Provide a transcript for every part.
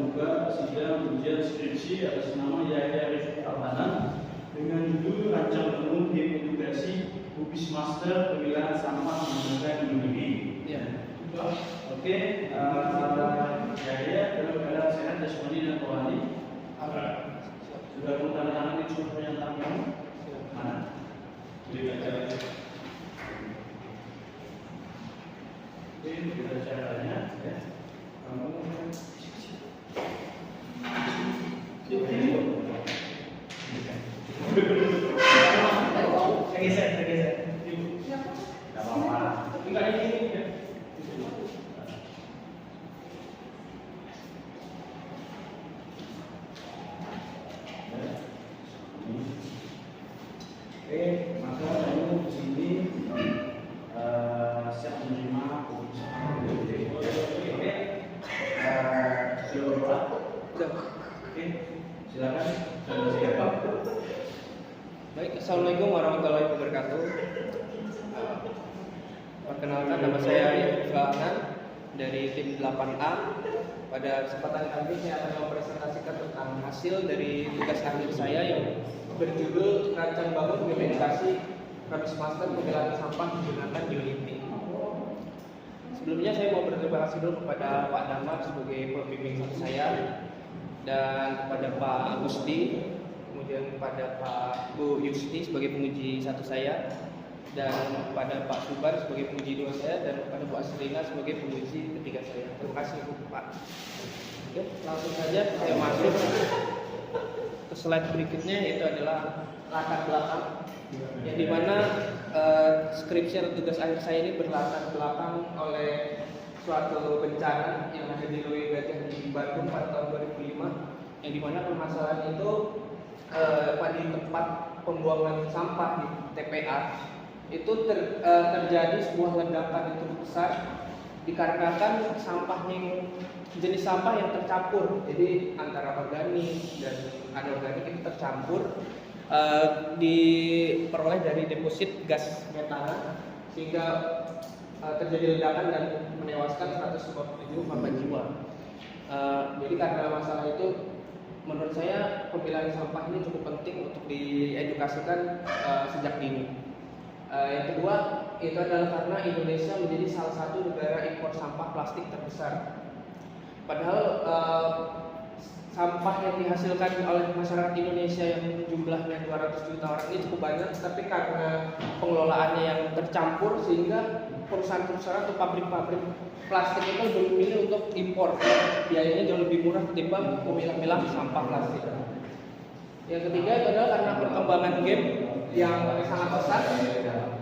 membuka sidang ujian skripsi atas nama Yahya Rifki Alhanan dengan judul Rancang Umum Game Edukasi Kubis Master Pemilahan Sampah Menggunakan Teknologi. Ya. Oke, Yahya dalam keadaan sehat jasmani dan rohani. Sudah menandatangani surat pernyataan kamu? Mana? Ini kita caranya, ya. Kamu geser. Tidak apa-apa. Enggak ini ya. Oke, maka kamu di sini siap menerima keputusan. Oke, sudah. Oke, silakan. Baik, assalamualaikum warahmatullahi wabarakatuh. Perkenalkan, nama saya Yahya Alhanan dari tim 8A. Pada kesempatan kali ini saya akan mempresentasikan tentang hasil dari tugas akhir saya yang berjudul Rancang Bangun Game Edukasi Kubis Master Pemilahan Sampah Menggunakan Unity. Sebelumnya saya mau berterima kasih dulu kepada Pak Damar sebagai pembimbing saya dan kepada Pak Agusti, kemudian kepada Pak Bu Yusti sebagai penguji satu saya, dan kepada Pak Subar sebagai penguji dua saya, dan kepada Bu Asrina sebagai penguji ketiga saya. Terima kasih Pak. Oke, langsung saja saya masuk ke slide berikutnya, yaitu adalah latar belakang, yang dimana skripsi atau tugas akhir saya ini berlatar belakang oleh suatu bencana yang ada di Lui Gajah di Bandung pada tahun 2005, yang dimana permasalahan itu pada tempat pembuangan sampah di TPA itu terjadi sebuah ledakan yang cukup besar dikarenakan sampahnya, jenis sampah yang tercampur, jadi antara organik dan anorganik itu tercampur, diperoleh dari deposit gas metana, sehingga terjadi ledakan dan menewaskan 157 korban jiwa. Jadi karena masalah itu, menurut saya pemilahan sampah ini cukup penting untuk diedukasikan sejak dini. Yang kedua, itu adalah karena Indonesia menjadi salah satu negara impor sampah plastik terbesar. Padahal sampah yang dihasilkan oleh masyarakat Indonesia yang jumlahnya 200 juta orang ini cukup banyak, tapi karena pengelolaannya yang tercampur, sehingga perusahaan-perusahaan atau pabrik-pabrik plastik itu lebih memilih untuk impor. Biayanya jauh lebih murah ketimbang memilah-milah sampah plastik. Yang ketiga itu adalah karena perkembangan game yang sangat pesat.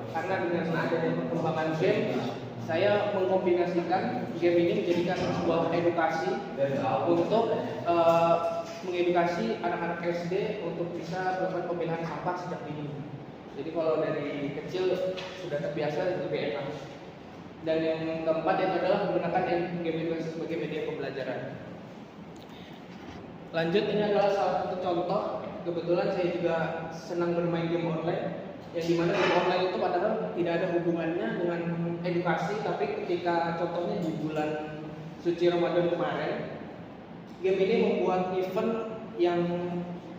Karena dengan adanya perkembangan game, saya mengkombinasikan game ini menjadikan sebuah edukasi untuk mengedukasi anak-anak SD untuk bisa melakukan pemilahan sampah sejak dini. Jadi kalau dari kecil sudah terbiasa, lebih enak. Dan yang keempat itu adalah menggunakan game edukasi sebagai media pembelajaran. Lanjut, ini adalah salah satu contoh. Kebetulan saya juga senang bermain game online, yang dimana game online itu padahal tidak ada hubungannya dengan edukasi, tapi ketika contohnya di bulan suci Ramadan kemarin, game ini membuat event yang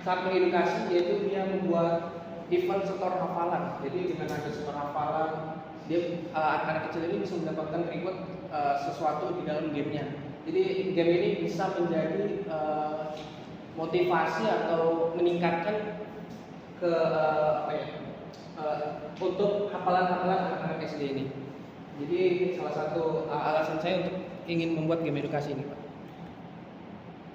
sangat mengedukasi, yaitu dia membuat event setor hafalan. Jadi dengan ada setor hafalan, dia anak-anak kecil ini bisa mendapatkan reward sesuatu di dalam gamenya. Jadi game ini bisa menjadi motivasi atau meningkatkan ke untuk hafalan-hafalan anak-anak SD ini. Jadi salah satu alasan saya untuk ingin membuat game edukasi ini, Pak.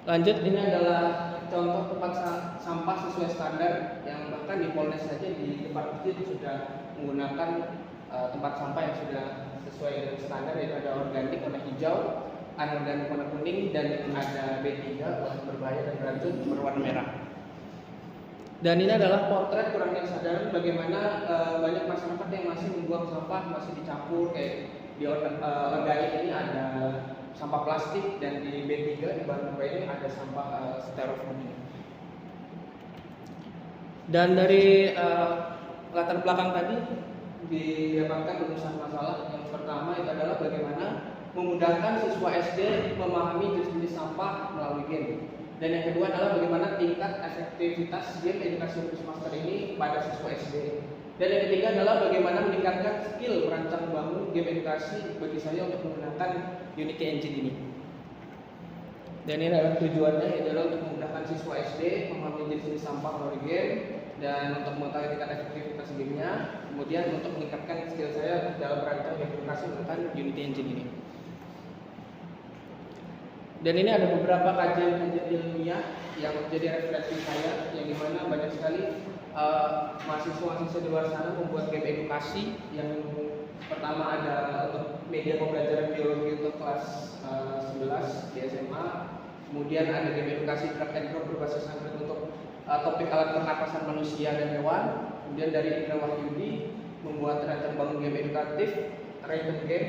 Lanjut, ini adalah contoh tempat sampah sesuai standar, yang bahkan di Polres saja di depan masjid sudah menggunakan tempat sampah yang sudah sesuai dengan standar, yaitu ada organik warna hijau, anorganik warna kuning, dan ada B3 warna berbahaya dan beracun berwarna merah. Dan ini adalah potret kurangnya kesadaran bagaimana banyak masyarakat yang masih membuang sampah, masih dicampur. Kayak di organik ini ada sampah plastik, dan di B3 di bahan berbahaya ini ada sampah styrofoam ini. Dan dari latar belakang tadi didapatkan rumusan masalah. Yang pertama itu adalah bagaimana memudahkan siswa SD memahami jenis-jenis sampah melalui game. Dan yang kedua adalah bagaimana tingkat efektivitas game edukasi Beastmaster ini pada siswa SD. Dan yang ketiga adalah bagaimana meningkatkan skill merancang bangun game edukasi bagi saya untuk menggunakan Unity Engine ini. Dan ini adalah tujuannya adalah untuk memudahkan siswa SD memahami jenis-jenis sampah melalui game dan untuk mengetahui tingkat efektivitas gamenya. Kemudian untuk meningkatkan skill saya dalam merancang game edukasi menggunakan Unity Engine ini. Dan ini ada beberapa kajian-kajian ilmiah yang menjadi referensi saya, yang dimana banyak sekali mahasiswa-mahasiswa di luar sana membuat game edukasi. Yang pertama ada untuk media pembelajaran biologi untuk kelas 11 di SMA. Kemudian ada game edukasi drag and drop berbasis Android untuk topik alat pernapasan manusia dan hewan. Kemudian dari Indra Wahyudi membuat rancang bangun game edukatif, Raven Game,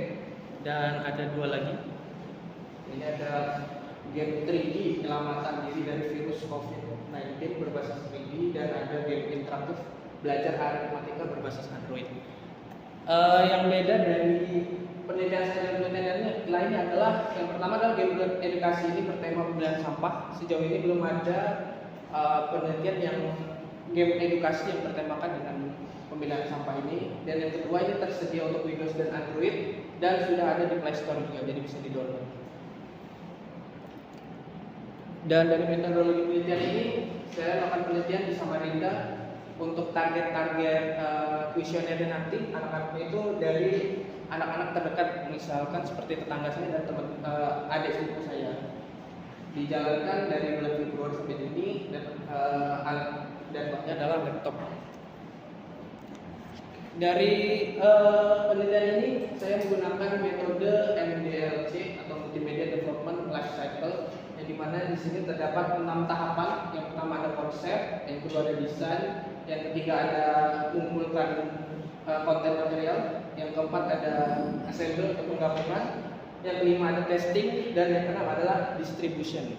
dan ada dua lagi. Ini ada game 3D penyelamatan diri dari virus COVID-19 berbasis 3D, dan ada game interaktif belajar aritmatika berbasis Android. Yang beda dari penelitian saya dan penelitian lainnya adalah yang pertama adalah game edukasi ini bertema pemilihan sampah. Sejauh ini belum ada penelitian yang game edukasi yang bertemakan dengan pemilihan sampah ini. Dan yang kedua, ini tersedia untuk Windows dan Android dan sudah ada di Play Store juga, jadi bisa di-download. Dan dari metodologi penelitian ini, saya melakukan penelitian di Samarinda untuk target-target kuesionernya nanti. Anak-anaknya itu dari anak-anak terdekat, misalkan seperti tetangga saya dan teman adik sepupu saya. Dijalankan dari bulan Februari sampai Juni, dan dampaknya adalah laptop. Dari penelitian ini, saya menggunakan metode MDLC atau Multimedia Development Life Cycle, yang dimana di sini terdapat 6 tahapan. Yang pertama ada konsep, yang kedua ada desain, yang ketiga ada mengumpulkan konten material, yang keempat ada assemble atau penggabungan, yang kelima ada testing, dan yang keenam adalah distribution.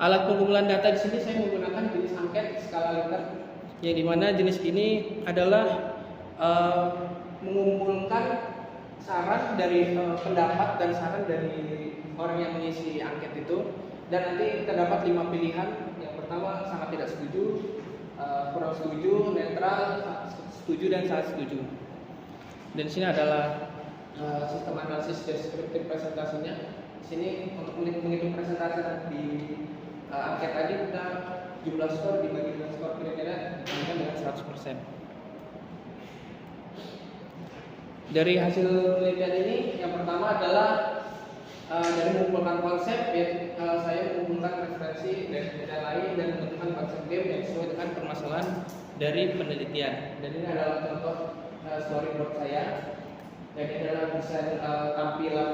Alat pengumpulan data di sini saya menggunakan jenis angket skala liter, yang dimana jenis ini adalah mengumpulkan saran dari pendapat dan saran dari orang yang mengisi angket itu, dan nanti terdapat 5 pilihan. Yang pertama sangat tidak setuju, kurang setuju, netral, setuju, dan sangat setuju. Dan sini adalah sistem analisis deskriptif presentasinya. Di sini untuk menghitung presentasi di angket tadi, kita jumlah skor dibagi dengan skor kira-kira dibandingkan dengan 100%. Dari hasil penelitian ini, yang pertama adalah dari mengumpulkan konsep, saya mengumpulkan referensi dari penelitian lain dan menentukan konsep game yang sesuai dengan permasalahan dari penelitian. Dan ini adalah contoh storyboard saya. Dan ini adalah desain tampilan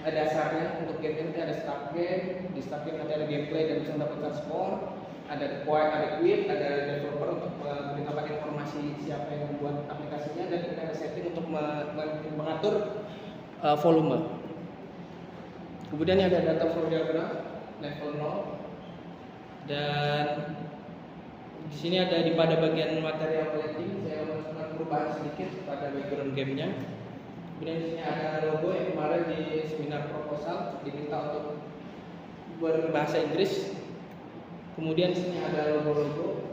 dasarnya untuk game ini. Ada start game, di start game nanti ada gameplay dan bisa mendapatkan skor. Ada quit, ada developer untuk memberitahukan informasi siapa yang membuat aplikasinya, dan kita ada setting untuk mengatur volume. Kemudian ada data flow diagram level 0, dan di sini ada pada bagian material collecting saya melakukan perubahan sedikit pada background gamenya. Kemudian di sini ada logo yang kemarin di seminar proposal diminta untuk berbahasa Inggris. Kemudian di sini ada logo-logo,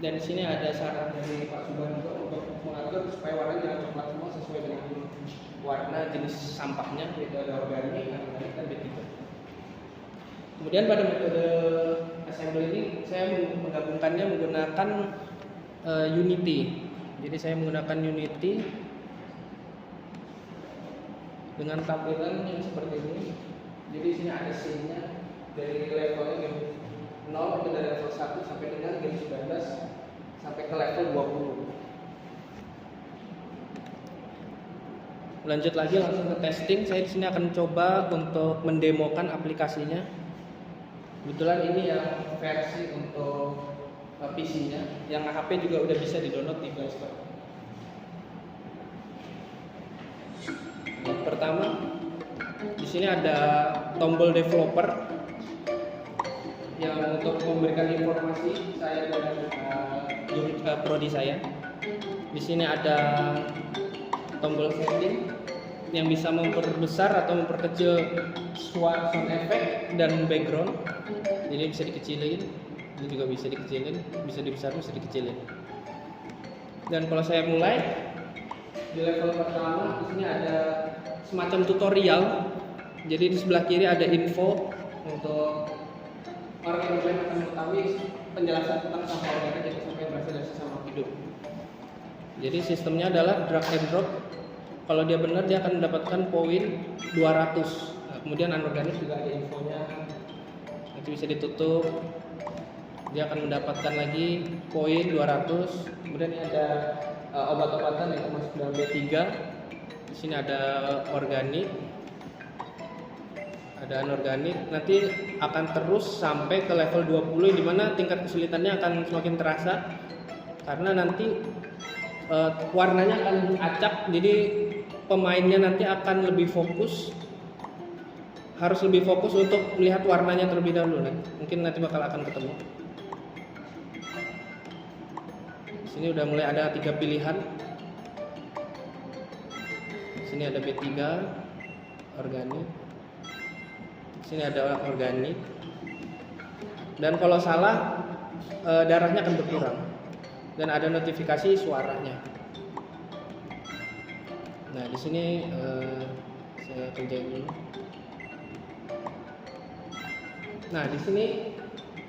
dan di sini ada saran dari Pak Subhanto untuk mengatur supaya warna jangan coklat semua, sesuai dengan warna jenis sampahnya, yaitu ada organik, anorganik, dan B3. Kemudian pada metode assembly ini saya menggabungkannya menggunakan Unity. Jadi saya menggunakan Unity dengan tampilan yang seperti ini. Jadi di sini ada scene-nya dari levelnya game 0 itu dari level 1 sampai dengan game 19 sampai ke level 20. Lanjut lagi langsung ke testing. Saya di sini akan coba untuk mendemokan aplikasinya. Kebetulan ini yang versi untuk PC-nya, yang HP juga udah bisa di-download di Play Store. Yang pertama, di sini ada tombol developer yang untuk memberikan informasi saya dan unit prodi saya. Di sini ada tombol setting yang bisa memperbesar atau memperkecil sound effect dan background. Jadi bisa dikecilin, ini juga bisa dikecilin, bisa dibesarkan, bisa dikecilin. Dan kalau saya mulai di level pertama, di sini ada semacam tutorial. Jadi di sebelah kiri ada info untuk orang yang akan mengetahui penjelasan tentang sampah organik yang sampai berasal dari sampah hidup. Jadi sistemnya adalah drag and drop. Kalau dia benar dia akan mendapatkan poin 200. Nah, kemudian anorganik juga ada infonya. Nanti bisa ditutup. Dia akan mendapatkan lagi poin 200. Kemudian ini ada obat-obatan yang termasuk dalam B3. Di sini ada organik. Ada anorganik, nanti akan terus sampai ke level 20 di mana tingkat kesulitannya akan semakin terasa karena nanti warnanya akan acak, jadi pemainnya nanti akan lebih fokus, harus lebih fokus untuk melihat warnanya terlebih dahulu. Mungkin nanti bakal akan ketemu. Di sini udah mulai ada 3 pilihan. Di sini ada B3 organik. Sini ada organik, dan kalau salah darahnya akan berkurang, dan ada notifikasi suaranya. Nah di sini saya kerjain dulu. Nah di sini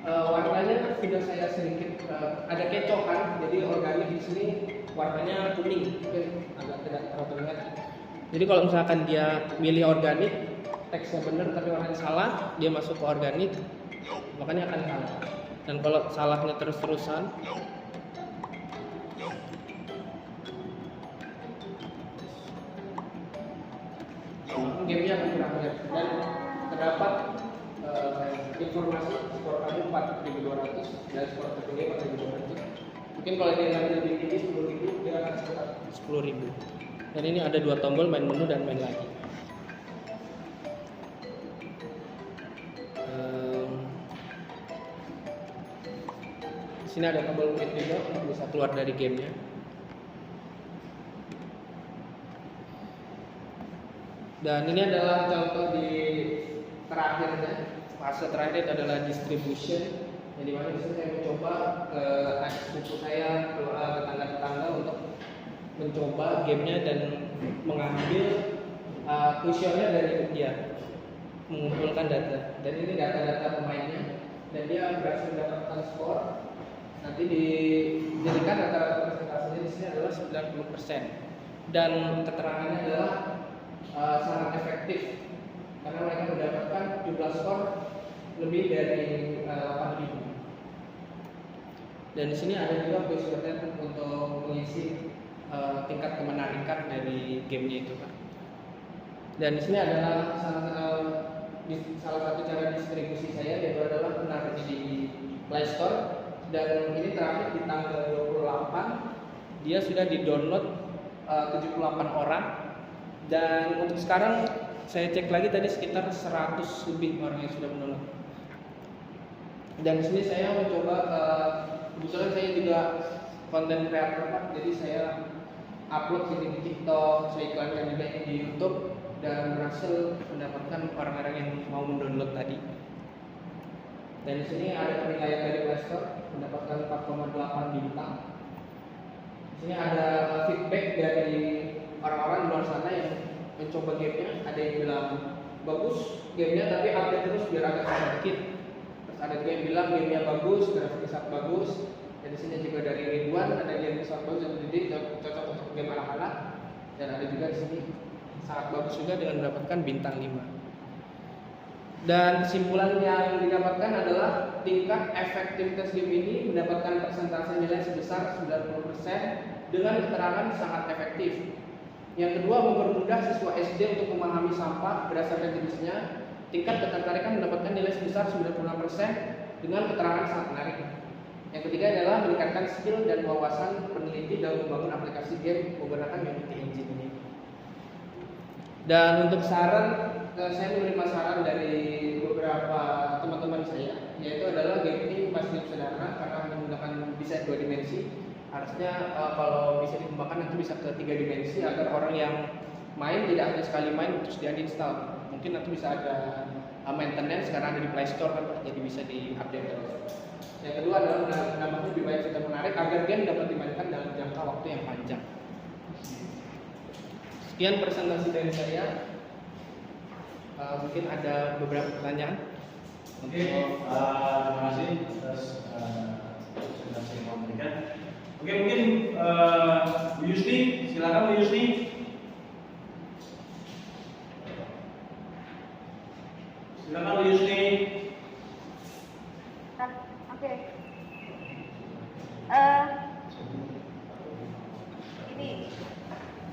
warnanya sudah saya sedikit ada kecokan, jadi organik di sini warnanya kuning, agak tidak terlalu terlihat. Jadi kalau misalkan dia milih organik, teksnya benar tapi warnanya salah, dia masuk ke organik, makanya akan kalah. Dan kalau salahnya terus-terusan, gamenya akan berakhir. Dan terdapat informasi skor kamu 4.200 dan skor tertinggi 4.200. Mungkin kalau dia lebih tinggi 10.000, dia akan sekitar 10.000. Dan ini ada 2 tombol, main menu dan main lagi. Di sini ada tombol quit juga untuk bisa keluar dari gamenya. Dan ini adalah contoh di terakhirnya, fase terakhir adalah distribution. Jadi mana di sini saya mencoba ke sepupu saya, ke tetangga-tetangga untuk mencoba gamenya dan mengambil kuesioner dari dia, mengumpulkan data. Dan ini data-data pemainnya, dan dia berhasil mendapatkan skor. Nanti dijadikan rata-rata presentasinya di sini adalah 90%, dan keterangannya adalah sangat efektif karena mereka mendapatkan jumlah skor lebih dari 8.000. Dan di sini ada juga kuesioner untuk mengisi tingkat kemenarikan dari gamenya itu, Pak. Dan di sini adalah salah satu cara distribusi saya, yaitu adalah menaruh di Play Store. Dan ini terakhir di tanggal 28 dia sudah di-download 78 orang. Dan untuk sekarang saya cek lagi tadi sekitar 100 lebih orang yang sudah mendownload. Dan di sini saya mencoba kebetulan saya juga konten creator, Pak. Jadi saya upload ini di TikTok, saya iklankan juga di YouTube, dan berhasil mendapatkan orang-orang yang mau mendownload tadi. Dan di sini ada penilaian dari Play Store, mendapatkan 4,8 bintang. Di sini ada feedback dari orang-orang di luar sana yang mencoba gamenya. Ada yang bilang bagus gamenya tapi update terus biar agak sama dikit. Terus ada juga yang bilang gamenya bagus, grafiknya sangat bagus. Dan di sini juga dari Ridwan, ada game sangat bagus, jadi cocok untuk game anak-anak. Dan ada juga di sini sangat bagus juga dengan mendapatkan bintang 5. Dan kesimpulan yang didapatkan adalah tingkat efektivitas game ini mendapatkan persentase nilai sebesar 90% dengan keterangan sangat efektif. Yang kedua, mempermudah siswa SD untuk memahami sampah berdasarkan jenisnya. Tingkat ketertarikan mendapatkan nilai sebesar 96% dengan keterangan sangat menarik. Yang ketiga adalah meningkatkan skill dan wawasan peneliti dalam membangun aplikasi game menggunakan Unity Engine ini. Dan untuk saran, saya menerima saran dari beberapa teman-teman saya, yaitu adalah game ini masih sederhana karena menggunakan desain 2 dimensi. Harusnya kalau bisa dikembangkan nanti bisa ke 3 dimensi agar orang yang main tidak hanya sekali main terus dia uninstall. Mungkin nanti bisa ada maintenance karena ada di Play Store kan Pak, jadi bisa di-update terus. Yang kedua adalah menambah lebih banyak fitur menarik agar game dapat dimainkan dalam jangka waktu yang panjang. Sekian presentasi dari saya. Mungkin ada beberapa pertanyaan. Oke, terima kasih atas presentasi yang kamu berikan. Oke, mungkin Bu Yusti, silakan Bu Yusti. Silakan Bu Yusti. Oke. Ini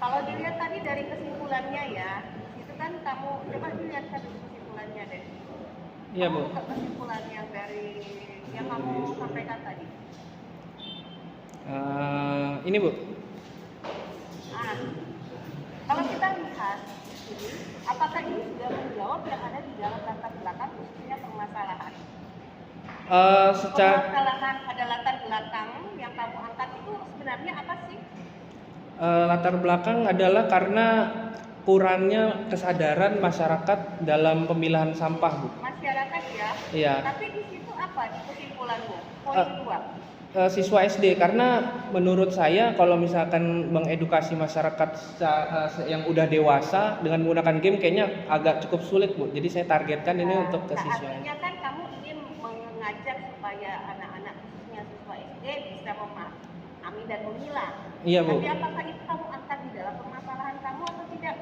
kalau dilihat tadi dari kesimpulannya ya, itu kan kamu coba dilihat kan kesimpulannya deh. Iya Bu. Kesimpulan yang dari yang kamu sampaikan tadi. Ini Bu. Nah, kalau kita lihat ini, apakah ini sudah menjawab yang ada di dalam latar belakang khususnya permasalahan? Permasalahan pada latar belakang yang kamu angkat itu sebenarnya apa sih? Latar belakang adalah karena kurangnya kesadaran masyarakat dalam pemilahan sampah Bu. Masyarakat ya? Iya. Tapi di situ apa di kesimpulanmu? Poin kedua. Siswa SD, karena menurut saya kalau misalkan mengedukasi masyarakat yang udah dewasa dengan menggunakan game kayaknya agak cukup sulit Bu. Jadi saya targetkan ini untuk ke siswa. Artinya kan kamu ingin mengajak supaya anak-anak khususnya siswa SD bisa memahami dan memilah. Iya Bu. Tapi apakah itu kamu angkat di dalam permasalahan kamu atau tidak?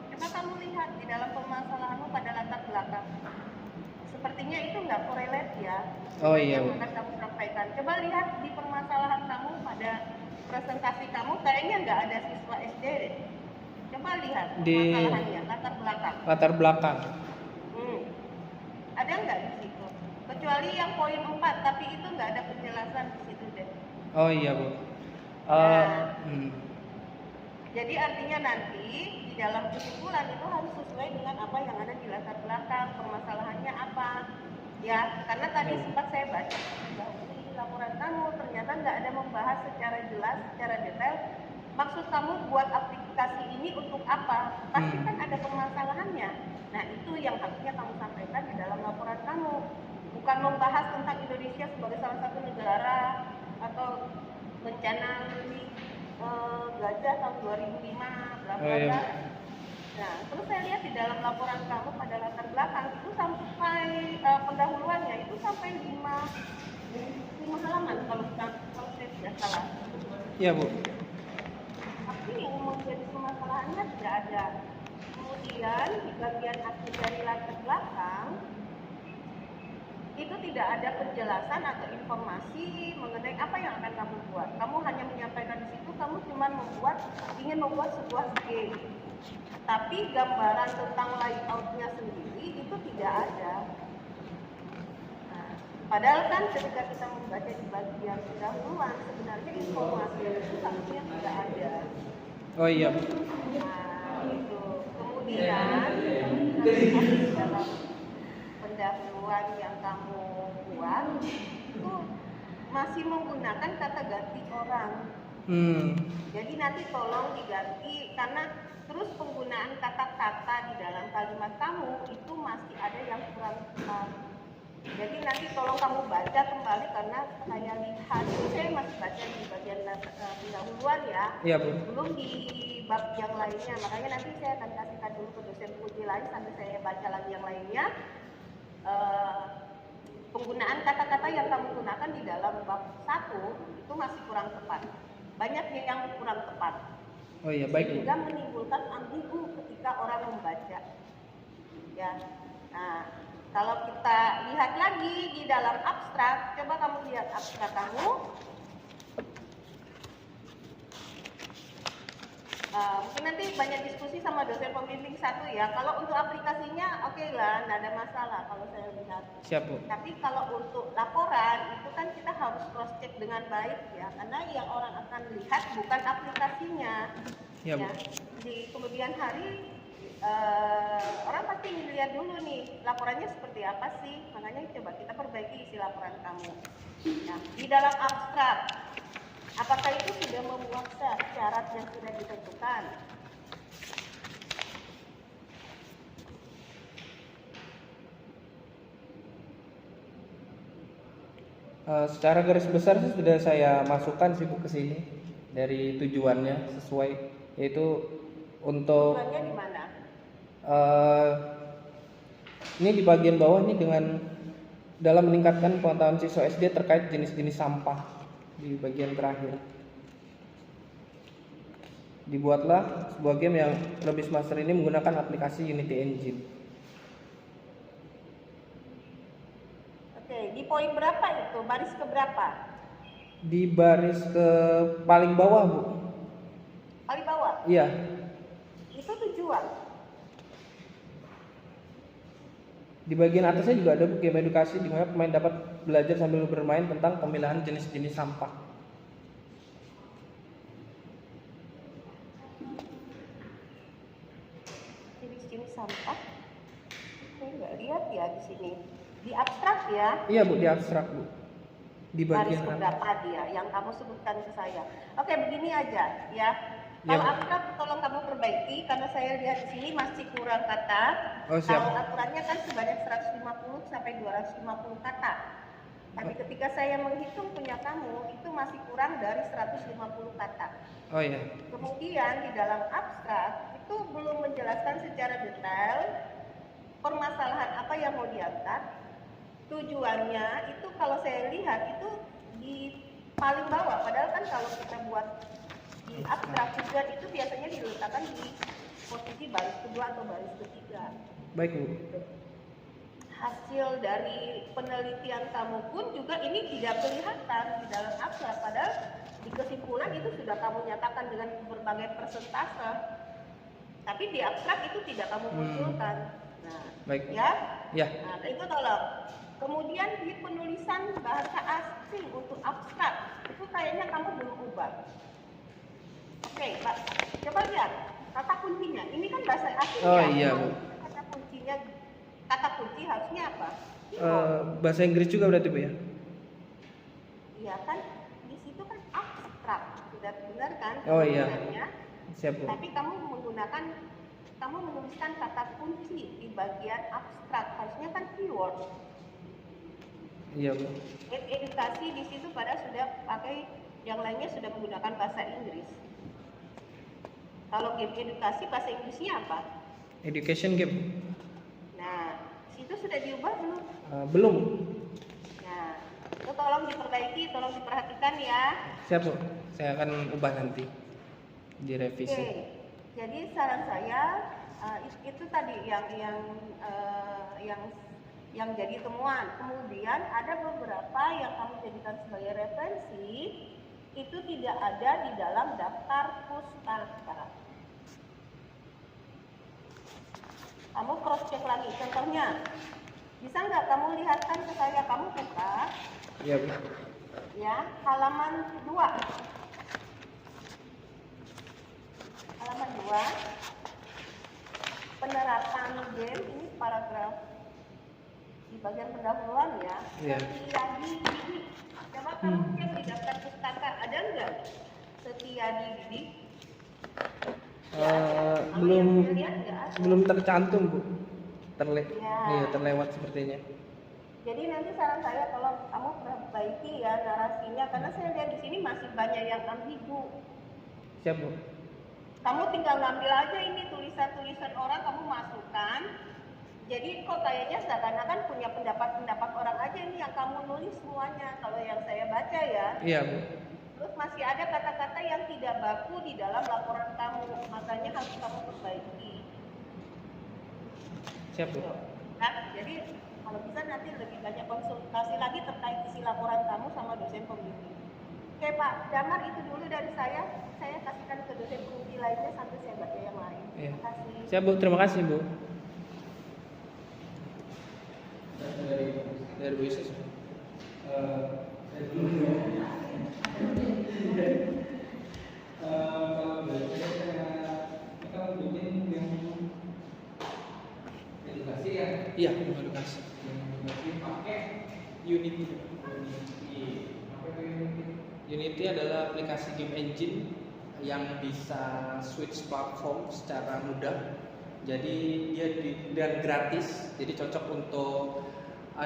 Coba kamu lihat di dalam permasalahanmu pada latar belakang. Sepertinya itu nggak korelate ya. Oh iya Bu. Yang akan kamu sampaikan. Coba lihat di permasalahan kamu pada presentasi kamu kayaknya nggak ada siswa SD deh. Coba lihat permasalahannya, latar belakang. Latar belakang. Ada nggak di situ? Kecuali yang poin 4, tapi itu nggak ada penjelasan di situ deh. Oh iya Bu. Jadi artinya nanti di dalam kesimpulan itu harus sesuai dengan apa yang ada di latar belakang, permasalahannya apa. Ya, karena tadi sempat saya baca di laporan kamu ternyata nggak ada membahas secara jelas, secara detail. Maksud kamu buat aplikasi ini untuk apa? Pasti kan ada permasalahannya. Nah itu yang harusnya kamu sampaikan di dalam laporan kamu. Bukan membahas tentang Indonesia sebagai salah satu negara atau bencana gajah tahun 2005, bla bla bla. Nah, terus saya lihat di dalam laporan kamu pada latar belakang itu sampai pendahuluannya itu sampai 5 halaman kalau saya tidak salah. Iya Bu. Tapi yang menjadi permasalahannya tidak ada. Kemudian di bagian akhir dari latar belakang itu tidak ada penjelasan atau informasi mengenai apa yang akan kamu buat. Kamu hanya menyampaikan di situ, kamu cuma ingin membuat sebuah game. Tapi gambaran tentang layoutnya sendiri itu tidak ada. Nah, padahal kan ketika kita membaca di bagian pendahuluan, sebenarnya informasi itu harusnya tidak ada. Oh iya. Nah, itu. Kemudian dalam pendahuluan yang kamu buat itu masih menggunakan kata ganti orang. Jadi nanti tolong diganti karena terus penggunaan kata-kata di dalam kalimat kamu itu masih ada yang kurang tepat. Jadi nanti tolong kamu baca kembali karena saya lihat ini saya masih baca di bagian pendahuluan ya. Iya Bu. Belum di bab yang lainnya. Makanya nanti saya akan kasihkan dulu ke dosen uji lain sampai saya baca lagi yang lainnya. Penggunaan kata-kata yang kamu gunakan di dalam bab 1 itu masih kurang tepat. Banyak yang kurang tepat. Oh iya, baik. Sehingga menimbulkan ambigu ketika orang membaca. Ya. Nah, kalau kita lihat lagi di dalam abstrak, coba kamu lihat abstrak kamu. Mungkin nanti banyak diskusi sama dosen pembimbing 1 ya. Kalau untuk aplikasinya oke lah, nggak ada masalah kalau saya lihat. Siap Bu. Tapi kalau untuk laporan itu kan kita harus cross check dengan baik ya, karena yang orang akan lihat bukan aplikasinya. Ya, Bu. Di kemudian hari orang pasti melihat lihat dulu nih laporannya seperti apa sih, makanya coba kita perbaiki isi laporan kamu. Nah, di dalam abstrak, apakah itu sudah memuat syarat yang sudah ditentukan? Secara garis besar sih sudah saya masukkan sih Bu ke sini dari tujuannya sesuai, yaitu untuk Tujuannya di mana? ini di bagian bawah ini dengan dalam meningkatkan pengetahuan siswa SD terkait jenis-jenis sampah di bagian terakhir. Dibuatlah sebuah game yang Lebis Master ini menggunakan aplikasi Unity Engine. Oke, di poin berapa itu? Baris ke berapa? Di baris ke paling bawah Bu. Paling bawah? Iya. Itu tujuan. Di bagian atasnya juga ada game edukasi di mana pemain dapat belajar sambil bermain tentang pemilahan jenis-jenis sampah. Jenis-jenis sampah? Saya nggak lihat ya di sini. Di abstrak ya? Iya Bu, di abstrak Bu. Di Baris bagian keberapa dia yang kamu sebutkan ke saya? Oke, begini aja ya. Ya, Kalau Bu. abstrak tolong kamu perbaiki karena saya lihat di sini masih kurang kata. Oh, siap. Kalau aturannya kan sebanyak 150 sampai 250 kata. Tapi ketika saya menghitung punya kamu itu masih kurang dari 150 kata. Oh iya. Kemudian di dalam abstrak itu belum menjelaskan secara detail permasalahan apa yang mau diangkat. Tujuannya itu kalau saya lihat itu di paling bawah. Padahal kan kalau kita buat di abstrak tujuan itu biasanya diletakkan di posisi baris kedua atau baris ketiga. Baik Bu. Hasil dari penelitian kamu pun juga ini tidak kelihatan di dalam abstrak. Padahal di kesimpulan itu sudah kamu nyatakan dengan berbagai persentase. Tapi di abstrak itu tidak kamu munculkan. Nah, Baik. ya. Ya. Nah, itu tolong. Kemudian di penulisan bahasa asing untuk abstrak itu kayaknya kamu belum ubah. Oke, Pak. Coba lihat kata kuncinya. Ini kan bahasa asing Oh ya. iya Bu. Kata kuncinya, kata kunci harusnya apa? Bahasa Inggris juga berarti Bu ya? Iya kan, di situ kan abstrak, sudah benar kan? Oh iya. Sebenarnya. Siap Bu. Tapi kamu menuliskan kata kunci di bagian abstrak, harusnya kan keyword. Iya Bu. Edukasi di situ pada sudah pakai, yang lainnya sudah menggunakan bahasa Inggris. Kalau game edukasi bahasa Inggrisnya apa? Education game. Nah, situ sudah diubah belum? Belum. Nah, itu tolong diperbaiki, tolong diperhatikan ya. Siap Bu. Saya akan ubah nanti di revisi. Oke, jadi saran saya itu tadi yang jadi temuan. Kemudian ada beberapa yang kamu jadikan sebagai referensi itu tidak ada di dalam daftar pustaka. Kamu cross check lagi. Contohnya, bisa nggak kamu lihatkan ke saya? Kamu buka, Iya Bu. ya, halaman 2. Halaman 2. Penerapan game ini paragraf di bagian pendahuluan ya. Iya. Setia dididik. Coba kamu cek di daftar pustaka ada nggak setia dididik? Belum tercantum Bu. Ya. Iya, terlewat sepertinya. Jadi nanti saran saya tolong kamu perbaiki ya narasinya karena saya lihat di sini masih banyak yang ambigu. Siap Bu. Kamu tinggal ngambil aja ini tulisan-tulisan orang kamu masukkan. Jadi kok kayaknya seakan-akan punya pendapat-pendapat orang aja ini yang kamu nulis semuanya kalau yang saya baca ya. Iya Bu. Terus masih ada kata-kata yang tidak baku di dalam laporan kamu, makanya harus kamu perbaiki. Siap Bu. Nah, jadi kalau bisa nanti lebih banyak konsultasi lagi terkait isi laporan kamu sama dosen pembimbing. Oke Pak Damar, itu dulu dari saya kasihkan ke dosen pembimbing lainnya sampai saya baca yang lain. Iya. Terima kasih. Siap Bu, terima kasih Bu. Dari Bu Isis. Kalau belajar kita bikin yang edukasi ya? Iya, game edukasi. Game edukasi pakai Unity. Apa itu Unity? Unity adalah aplikasi game engine yang bisa switch platform secara mudah. Jadi dia gratis, jadi cocok untuk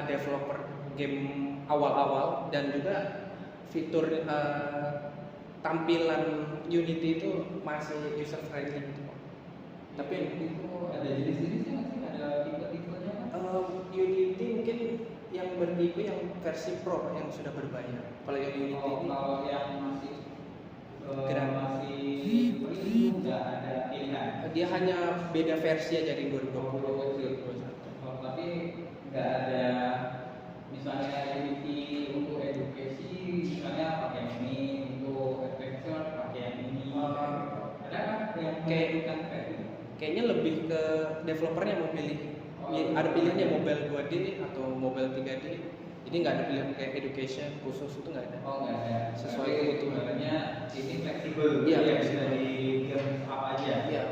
developer game awal-awal, dan juga fitur tampilan Unity itu masih user friendly gitu. Tapi itu ada jenis-jenisnya nggak sih? Ada tipe-tipenya kan? Unity mungkin yang bertipe yang versi Pro yang sudah berbayar. Kalau yang Unity ini, kalau yang masih masih free nggak ada pilihan. Dia hanya beda versi aja di 2020. Tapi nggak ada misalnya Unity untuk edukasi, misalnya pakai yang ini, untuk adventure pakai yang ini. Ada kan yang kayaknya lebih ke developernya mau pilih. Ada pilihannya mobile 2D atau mobile 3D. Jadi nggak ada pilihan kayak education khusus, itu nggak ada. Oh, nggak ada. Sesuai kebutuhannya. Ini fleksibel. Iya, bisa di game apa aja. Iya.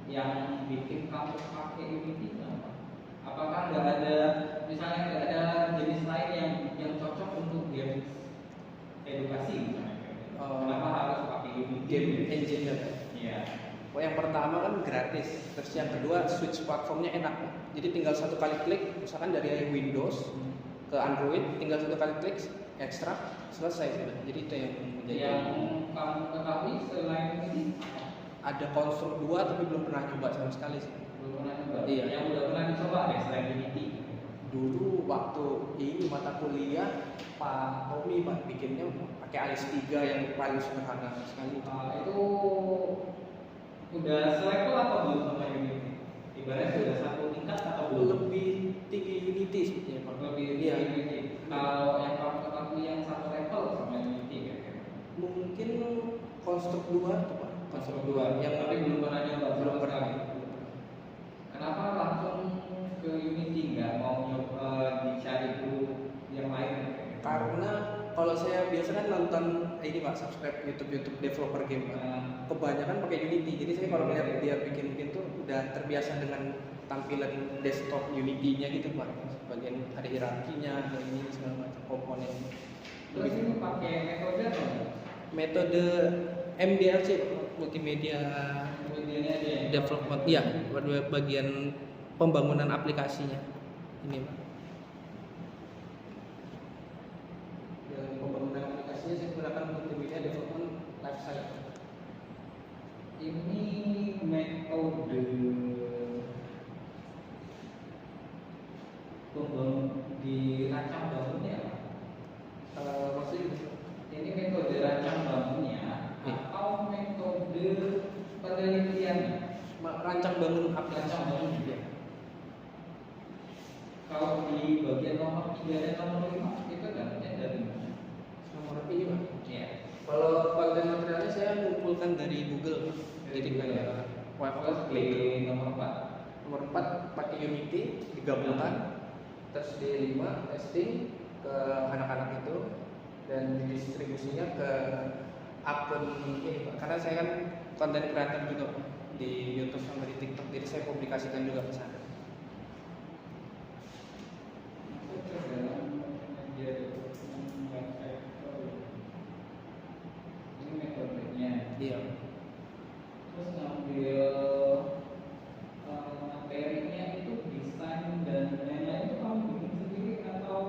Yang bikin kamu pakai Unity apa? Apakah nggak ada, misalnya nggak ada jenis lain yang cocok untuk game edukasi? Kenapa harus pakai Unity? Game engine ya? Iya. Oh, yang pertama kan gratis, terus yang kedua switch platformnya enak. Jadi tinggal satu kali klik, misalkan dari Windows ke Android, tinggal satu kali klik, ekstrak, selesai sudah. Jadi itu yang menjadi. Yang kamu ketahui selain ini ada konstruk 2 tapi belum pernah coba sama sekali sih. Belum pernah coba. Iya. Yang udah pernah dicoba deh selain Unity. Dulu waktu ini mata kuliah Pak Tommy bikinnya pakai AS3 yang paling sederhana sekali. Itu udah selevel atau belum sama Unity? Ibaratnya sudah satu tingkat atau belum? Lebih tinggi Unity sebetulnya. Lebih tinggi Unity. Kalau yang kamu ketahui yang satu level sama Unity kira-kira? Mungkin konstruk 2 tuh Pak. Konstruk 2 yang tapi belum pernah nyoba. Belum pernah. Kenapa langsung ke Unity, nggak mau nyoba dicari dulu yang lain? Karena kalau saya biasanya kan nonton ini Pak, subscribe YouTube developer game Pak. Kebanyakan pakai Unity. Jadi saya kalau melihat dia bikin tuh udah terbiasa dengan tampilan desktop Unity-nya gitu Pak. Bagian ada hierarkinya, ada ini segala macam komponen. Terus itu pakai metode apa? Metode MDLC, multimedia development. Iya, bagian pembangunan aplikasinya. Ini Pak. Pembangunan aplikasinya saya menggunakan multimedia development lifecycle. Ini metode dirancang bangunnya. Maksudnya ini metode rancang bangunnya atau metode penelitiannya? Rancang bangun aplikasi. Rancang bangun juga. Kalau di bagian nomor 3 dan nomor 5 itu dapatnya dari mana? Nomor ini Pak? Iya. Kalau konten materialnya saya mengumpulkan dari Google. Jadi kayak web di nomor 4. Nomor 4 pakai Unity digabungkan. Terus di 5 testing ke anak-anak itu dan didistribusinya ke akun ini Pak. Karena saya kan konten kreator juga Pak, di YouTube sama di TikTok. Jadi saya publikasikan juga ke sana. Ini metodenya. Iya. Terus ngambil materinya itu desain dan lain-lain itu kamu bikin sendiri atau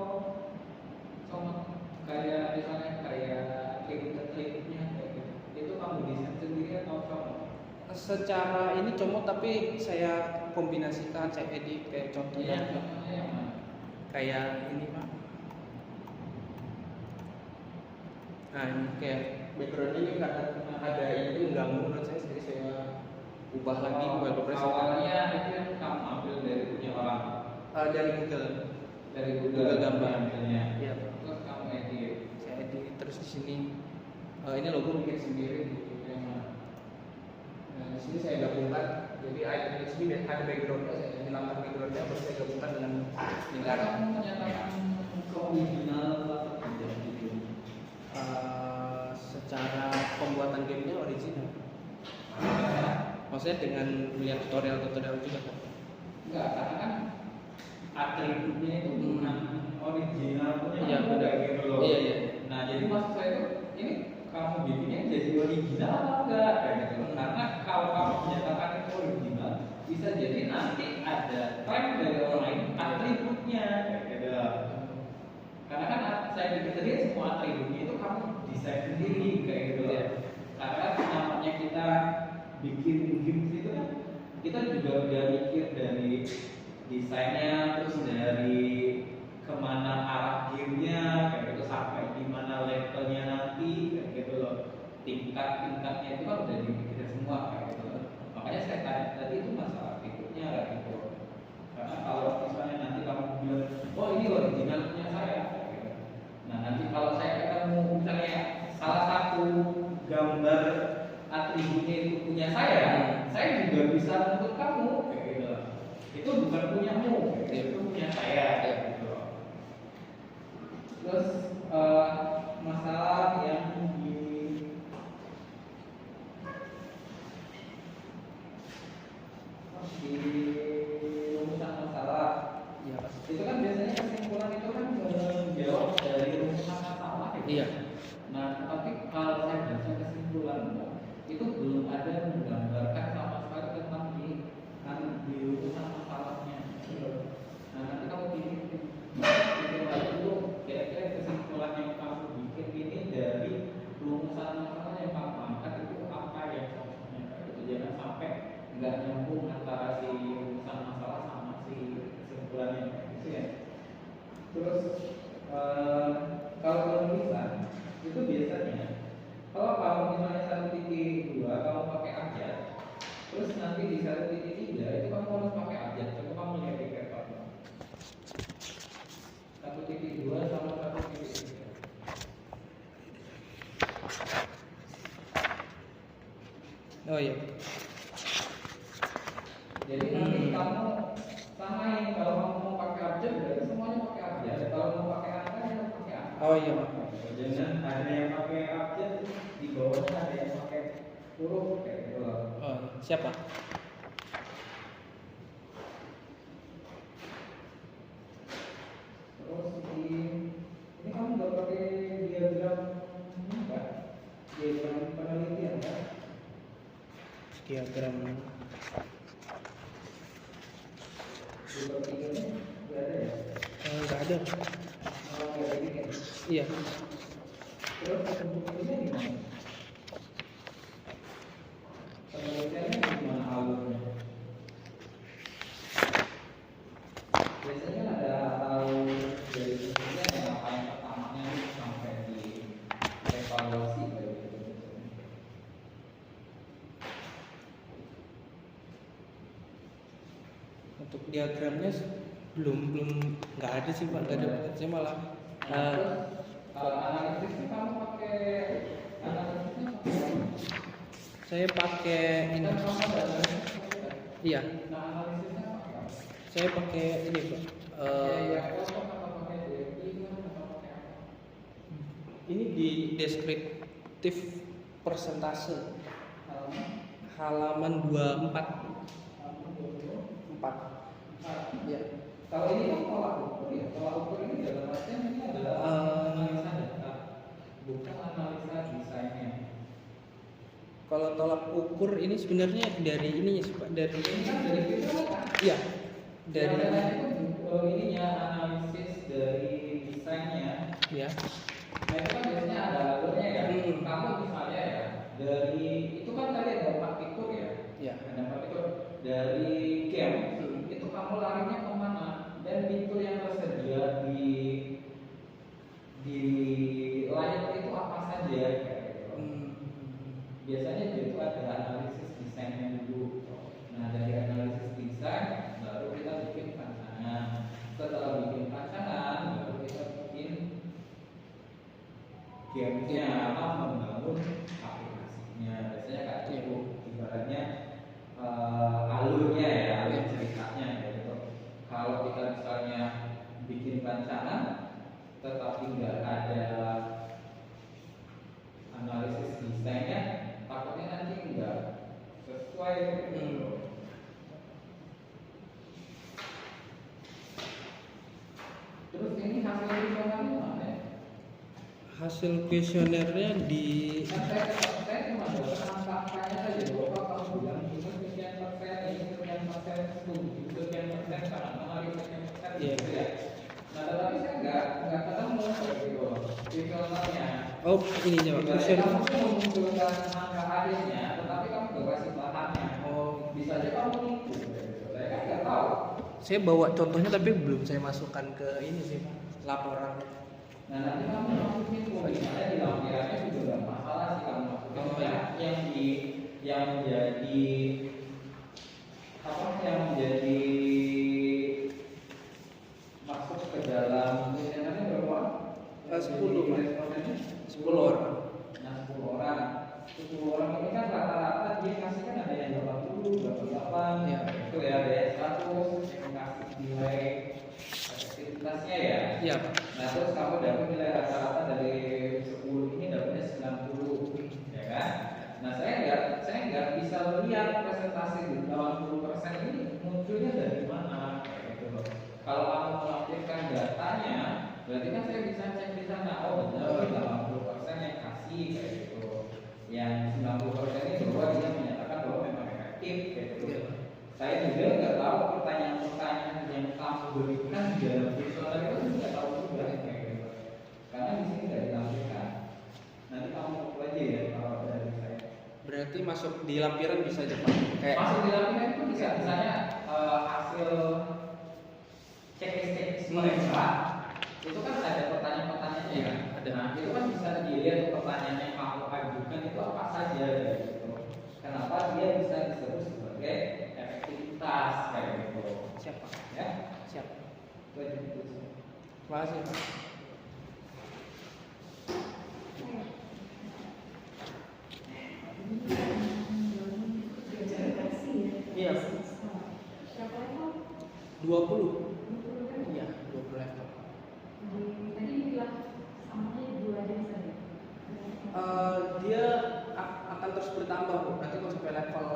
sama kayak misalnya kayak klik-kliknya kayak gitu. Itu kamu desain sendiri atau sama? Secara ini comot tapi saya kombinasikan, saya edit kayak contohnya. Kayak ini Pak. Nah ini kayak background ini karena ada ini mengganggu menurut saya, jadi saya ubah lagi wallpaper. Awalnya itu yang kamu ambil dari punya orang? Dari Google. Dari Google gambar. Iya. Terus kamu edit. Saya edit terus di sini. Ini logo bikin sendiri. Nah di sini saya gabungkan. Jadi item di sini ada backgroundnya, saya hilangkan backgroundnya, terus saya gabungkan dengan lingkaran. Kamu menyatakan original atau tidak gitu? Secara pembuatan gamenya original. Maksudnya dengan melihat tutorial juga kan? Enggak, karena kan atributnya itu bukan original punya Iya, kamu, benar. kayak gitu loh. Iya, iya. Nah, jadi maksud saya itu ini kamu bikinnya jadi original atau enggak kayak gitu. Karena kalau kamu menyatakan itu original, bisa jadi nanti ada tren dari orang lain atributnya kayak gitu. Karena kan saya bikin tadi semua atributnya itu kamu desain sendiri kayak gitu ya. Karena kan namanya kita bikin games itu kan kita juga udah mikir dari desainnya, terus dari kemana arah gamenya kayak gitu, sampai di mana levelnya nanti kayak gitu loh. Tingkat-tingkatnya itu kan udah dipikirin semua kayak gitu loh. Makanya saya tanya tadi itu masalah atributnya kayak gitu. Karena kalau misalnya nanti kamu bilang, oh ini original punya saya kayak gitu. Nah nanti kalau saya ketemu misalnya salah satu gambar atributnya itu punya saya juga bisa menuntut kamu kayak gitu. Itu bukan punyamu, kayak gitu. Itu punya saya kayak gitu. Terus masalah yang di rumusan masalah Iya, Pak. itu kan biasanya kesimpulan itu kan menjawab dari rumusan masalah ya. Iya. Nah, tapi kalau saya baca kesimpulan itu belum ada menggambarkan sama sekali tentang di rumusan masalahnya. Nah, nanti kamu pikir lagi dulu kira-kira kesimpulan yang kamu bikin ini dari rumusan masalah yang kamu angkat itu apa yang contohnya itu jangan sampai nggak nyambung antara si rumusan masalah sama si kesimpulannya gitu ya. Terus kalau penulisan itu biasanya kalau kamu misalnya 1.2 kamu pakai abjad, terus nanti di 1.3 itu kamu harus pakai abjad. Coba kamu lihat di paper 1.2 sama 1.3. Oh iya. Jadi nanti kamu samain, kalau kamu mau pakai abjad berarti semuanya pakai abjad. Kalau mau pakai angka ya pakai angka. Oh iya, Pak. Jangan ada yang pakai abjad di bawahnya ada yang pakai huruf kayak gitu loh. Oh, siapa? Terus ini kamu nggak pakai diagram ini kan? Diagram penelitian kan? Diagram. Diagram ini nggak ada ya? Enggak ada. Oh, nggak ada bikin. Iya. Terus bentuknya gimana? Penelitiannya gimana alurnya? Biasanya ada alur dari bentuknya yang apa yang pertamanya sampai di evaluasi kayak gitu. Untuk diagramnya belum nggak ada sih, Pak. Nggak ada. Saya malah Analisisnya kamu pakai analisisnya pakai apa? saya pakai ini. Kan kamu ada analisis pakai apa? Iya, Nah analisisnya pakai apa? saya pakai ini, Pak. Ya kosong atau pakai DFI kan atau pakai apa? Ini di deskriptif persentase halaman 24. 4. Ya. Kalau ini kan tolak ukur ya, tolak ukur ini dalam artian ini adalah analisa data, bukan analisa desainnya. Kalau tolak ukur ini sebenarnya dari ininya sih, Pak. Dari Ini kan dari fitur kan? iya, dari Yang lain itu ininya analisis dari desainnya. ya. Nah itu kan biasanya ada alurnya ya. Kamu misalnya ya dari itu kan tadi ada 4 fitur ya. Ya. Ada 4 fitur dari game itu kamu larinya kemana dan fitur yang tersedia di layar itu apa saja kayak gitu. Biasanya itu ada analisis desainnya dulu. Nah dari analisis desain baru kita bikin rancangan. Setelah bikin rancangan baru kita bikin gamenya apa membangun aplikasinya. Biasanya kayak itu ibaratnya alurnya ya, alur ceritanya gitu. Kalau kita misalnya bikin rancangan tetapi nggak ada analisis desainnya, takutnya hasil kuesionernya mana? Hasil kuesionernya di Saya cuma dapat angka-angkanya saja. Bapak kamu bilang itu sekian persen, ini sekian persen, sekian persen, sangat menarik sekian persen, gitu ya. Nah, tetapi saya nggak ketemu gitu kuesionernya. oh ininya Pak, Kamu kuesioner. tuh mengumpulkan angka akhirnya, tetapi kamu nggak kasih bahannya. Oh, Bisa aja kamu nipu. Saya kan nggak tahu. saya bawa contohnya tapi belum saya masukkan ke ini sih Pak, laporan. Nah, nanti kamu masukin misalnya di lampirannya juga nggak masalah sih kamu masukin. Yang menjadi apa yang menjadi masuk ke dalam kuesionernya berapa? 10 Pak. 10 orang. Nah, 10 orang. 10 orang ini kan rata-rata dia kasihkan ada yang 80, 88, Ya. itu ya, ada yang 100, yang kasih nilai efektivitasnya ya. Iya Pak. Nah, terus kamu dapat nilai rata-rata dari 10 ini dapatnya 90, ya kan? Nah, saya nggak bisa melihat presentasi di 80% ini munculnya dari mana, kayak gitu loh. Kalau kamu melampirkan datanya, berarti kan saya bisa cek di sana, oh benar 80% yang kasih kayak gitu. Yang 90% ini bahwa dia menyatakan bahwa memang efektif kayak gitu. Iya. Saya juga nggak tahu pertanyaan-pertanyaan yang kamu berikan di dalam kuesioner itu nggak tahu juga kayak gitu. Karena di sini nggak ditampilkan. Nanti kamu buku aja ya kalau dari saya. Berarti masuk di lampiran bisa aja Pak. Kayak Masuk di lampiran itu bisa misalnya hasil checklist mereka itu kan ada pertanyaan-pertanyaannya ya. Ada. Nah, itu kan bisa dilihat pertanyaan yang kamu ajukan itu apa saja gitu. Kenapa dia bisa disebut sebagai efektivitas kayak gitu. siap Pak. Ya, Siap. itu aja gitu. Terima kasih Pak. Iya. 20. Iya, 20 level. Dia akan terus bertambah Bu. Nanti kalau sampai level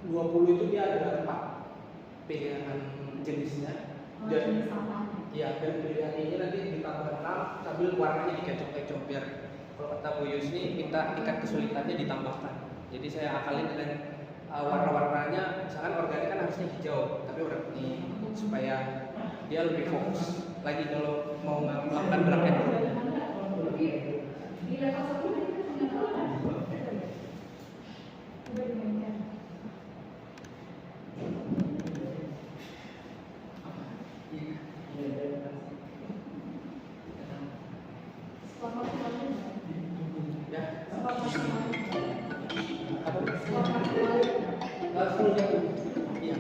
20 itu dia ada 4 pilihan jenisnya. Dan ya, dan pilihan ini nanti ditambah 6 sambil warnanya dikecoh-kecoh biar kalau kata Bu Yusni minta tingkat kesulitannya ditambahkan. Jadi saya akalin dengan warna-warnanya, misalkan organik kan harusnya hijau, tapi warna ini supaya dia lebih fokus lagi kalau mau melakukan drag and drop. Ya. Iya.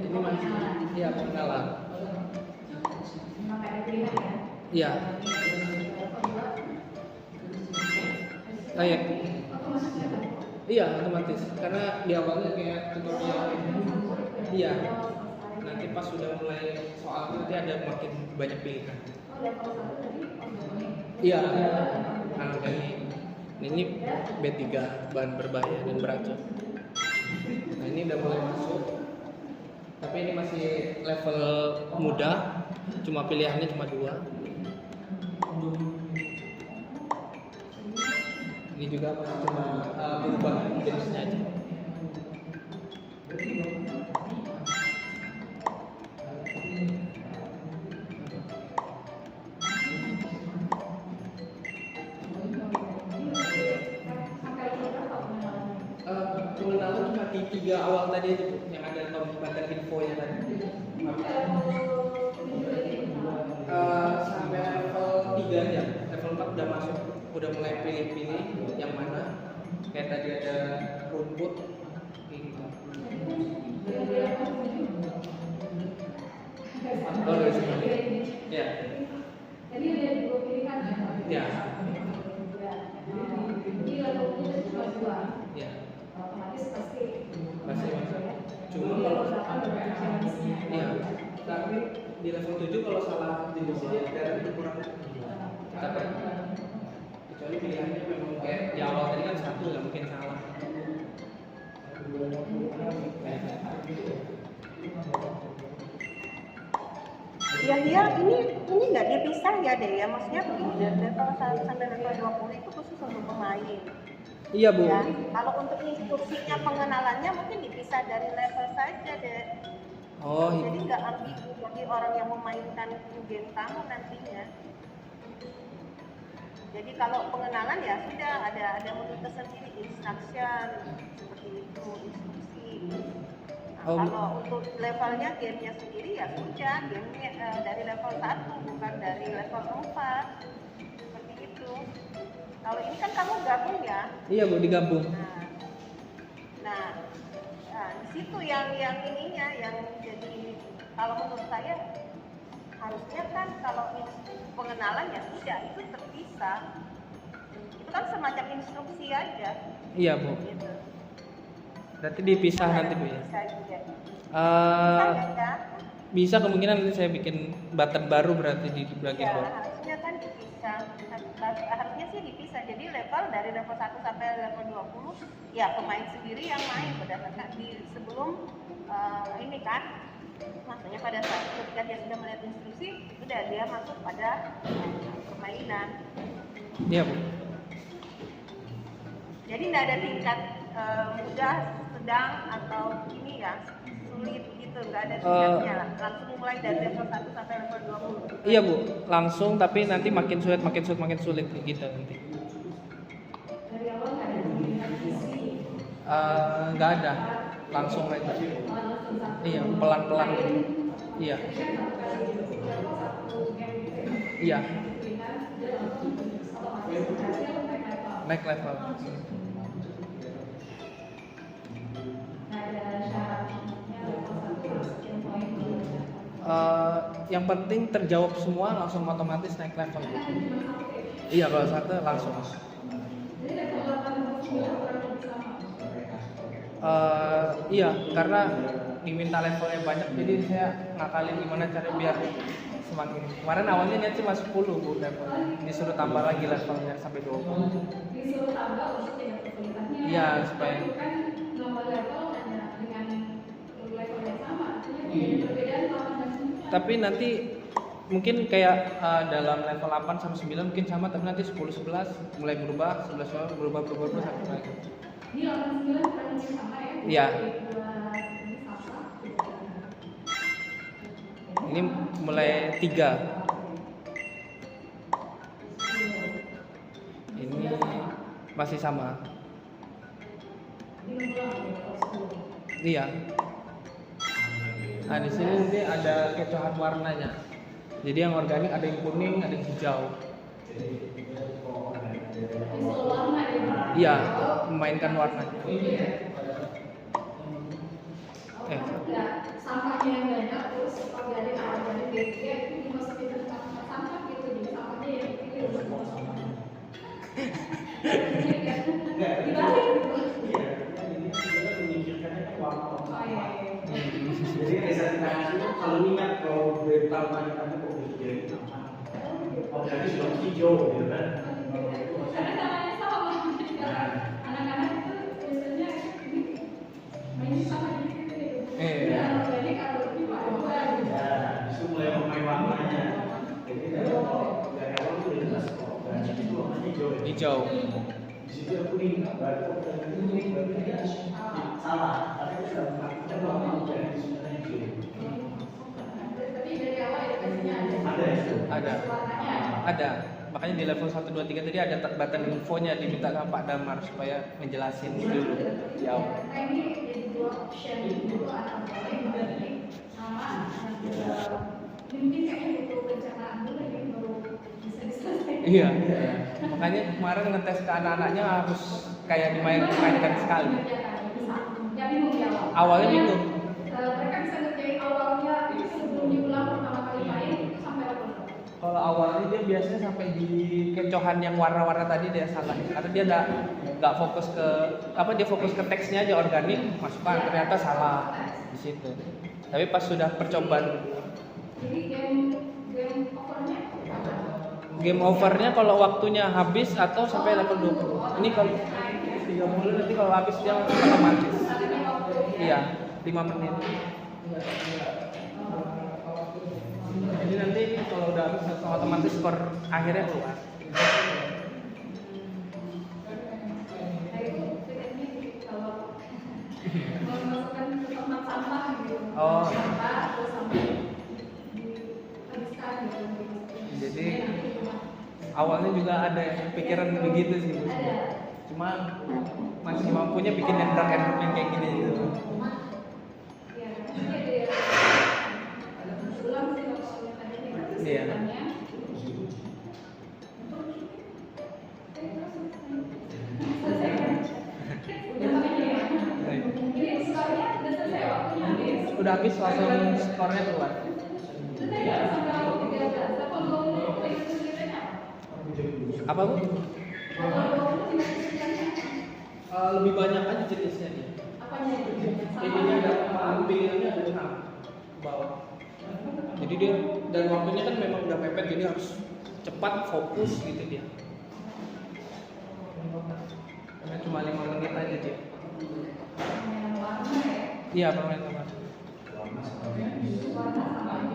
Ini masih iya pengenalan. Iya. Kayak iya otomatis karena di awalnya kayak tutorial. Iya. Nanti pas sudah mulai soal nanti ada makin banyak pilihan. Iya. Nah, ini B3 bahan berbahaya dan beracun. Nah, ini udah mulai masuk. Tapi ini masih level mudah. Cuma pilihannya cuma 2. Ini juga masih cuma berubah jenisnya aja. Pengenalan cuma di 3 awal tadi itu Bu, yang ada konten infonya tadi. Sampai level 3 aja, level 4 udah masuk, udah mulai pilih-pilih yang mana. Kayak tadi ada rumput, gitu. Oh, dari sini. Ya. Tadi ada 2 pilihan ya? Ya. Jadi levelnya cuma 2. Ya. Otomatis pasti Pasti masuk. Cuma Jadi kalau level 8 udah ada jenisnya. iya, tapi di level 7 kalau salah jenisnya darahnya berkurang. Tapi kecuali pilihannya memang kayak di awal tadi kan 1 nggak mungkin salah. Ya ini nggak dipisah ya deh ya, maksudnya begini, dari level 1 sampai level 20 itu khusus untuk pemain. Iya Bu. Ya, kalau untuk instruksinya pengenalannya mungkin dipisah dari level saja deh. Oh, Jadi nggak ambigu bagi orang yang memainkan game kamu nantinya. Jadi kalau pengenalan ya sudah ada modul tersendiri, instruction seperti itu, instruksi. Nah, kalau untuk levelnya gamenya sendiri ya sudah gamenya dari level 1 bukan dari level 4 seperti itu. Kalau ini kan kamu gabung ya. iya Bu, digabung. Nah, di situ yang ininya yang jadi kalau menurut saya harusnya kan kalau pengenalan ya sudah itu terpisah. Itu kan semacam instruksi aja. Iya Bu. Gitu. Berarti dipisah nanti Bu ya. Bisa juga. Eh, Bisa ya? bisa kemungkinan nanti saya bikin button baru berarti di bagian Ya, bawah. harusnya kan dipisah. Harusnya sih dipisah. Jadi dari level 1 sampai level 20 ya pemain sendiri yang main berdasarkan sebelum ini kan. Maksudnya pada saat ketika dia sudah melihat instruksi, sudah dia masuk pada permainan. Iya Bu. Jadi tidak ada tingkat mudah, sedang atau ini ya sulit gitu, nggak ada tingkatnya lah. Langsung mulai dari level 1 sampai level 20. Iya Bu, langsung tapi nanti makin sulit gitu nanti. Dari awal nggak ada pilihan isi. Nggak ada, langsung aja. Iya, pelan-pelan gitu. Iya. Iya. Naik level. Yang penting terjawab semua langsung otomatis naik level. Iya, kalau satu langsung. Iya, karena diminta levelnya banyak, jadi saya ngakalin gimana cara biar semakin. Kemarin awalnya niat cuma 10 Bu level, disuruh tambah lagi levelnya sampai 20. Disuruh tambah untuk tingkat kesulitannya. Iya, supaya kan nomor level hanya dengan level yang sama, artinya perbedaan 8 dan 9. tapi nanti mungkin kayak dalam level 8 sampai 9 mungkin sama, tapi nanti 10 11 mulai berubah, 11 12 berubah sampai lagi. Ini 8 9 bukan mungkin sama ya? Iya. Ini sama. Ini mulai 3. Ini masih sama. Iya. Nah, di sini nanti ada kecohan warnanya. Jadi yang organik ada yang kuning, ada yang hijau. Iya, memainkan warnanya. Sampahnya yang banyak, terus organik anorganik beda itu dimasukin ke tempat sampah gitu, jadi sampahnya yang dipilih untuk sampah. Dibalik gitu. Jadi resepnya itu kalau ingat kalau bertambah kami kok jadi apa? Organik sudah hijau gitu kan? Karena namanya sama. Anak-anak itu biasanya main sama gitu. Organik anorganik Pak. Ya, itu mulai memakai warnanya. Jadi dari awal itu udah jelas kok. Organik itu warnanya hijau. Hijau. Di situ ada kuning, baru kuning, baru dia salah. Tapi itu sudah kita mau jadi sebenarnya hijau. Tapi dari awal edukasinya ada. Ada itu. Ada. Warnanya Ada. Makanya di level 1 2 3 tadi ada button infonya diminta sama Pak Damar supaya ngejelasin dulu di awal. Nah ini jadi 2 option itu anak organik sama mungkin kayaknya butuh pencernaan dulu ya baru bisa diselesaikan. Iya. Makanya kemarin ngetes ke anak-anaknya harus kayak dimainkan sekali. Ya bingung ya awal. Awalnya bingung. Mereka bisa ngerjain awalnya itu sebelum diulang pertama kali main itu sampai apa? Kalau awalnya dia biasanya sampai di kecohan yang warna-warna tadi dia salah. Karena dia nggak fokus ke dia fokus ke teksnya aja organik, masukkan ternyata salah di situ. Tapi pas sudah percobaan Jadi game overnya game overnya kalau waktunya habis atau sampai level 20. Ini kalau 30 nanti kalau habis dia otomatis. Iya, 5 menit. Jadi nanti kalau udah habis otomatis skor akhirnya keluar. Nah itu bedanya kalau memasukkan ke tempat sampah gitu. Oh. Sampah terus sampai dihabiskan gitu. Jadi awalnya juga ada pikiran begitu sih, Bu. Ada. Cuma masih mampunya bikin yang dark and yang kayak gini gitu. Ya, jadi ada ulang sih kalau tadi Iya. Udah habis langsung skornya keluar. Apa, Bu? Lebih banyak aja jenisnya nih. Ininya ada pilihannya ada 6 bawah. Jadi dia dan waktunya kan memang udah mepet, jadi harus cepat fokus gitu dia. Karena cuma 5 menit aja dia. Iya, permen warna.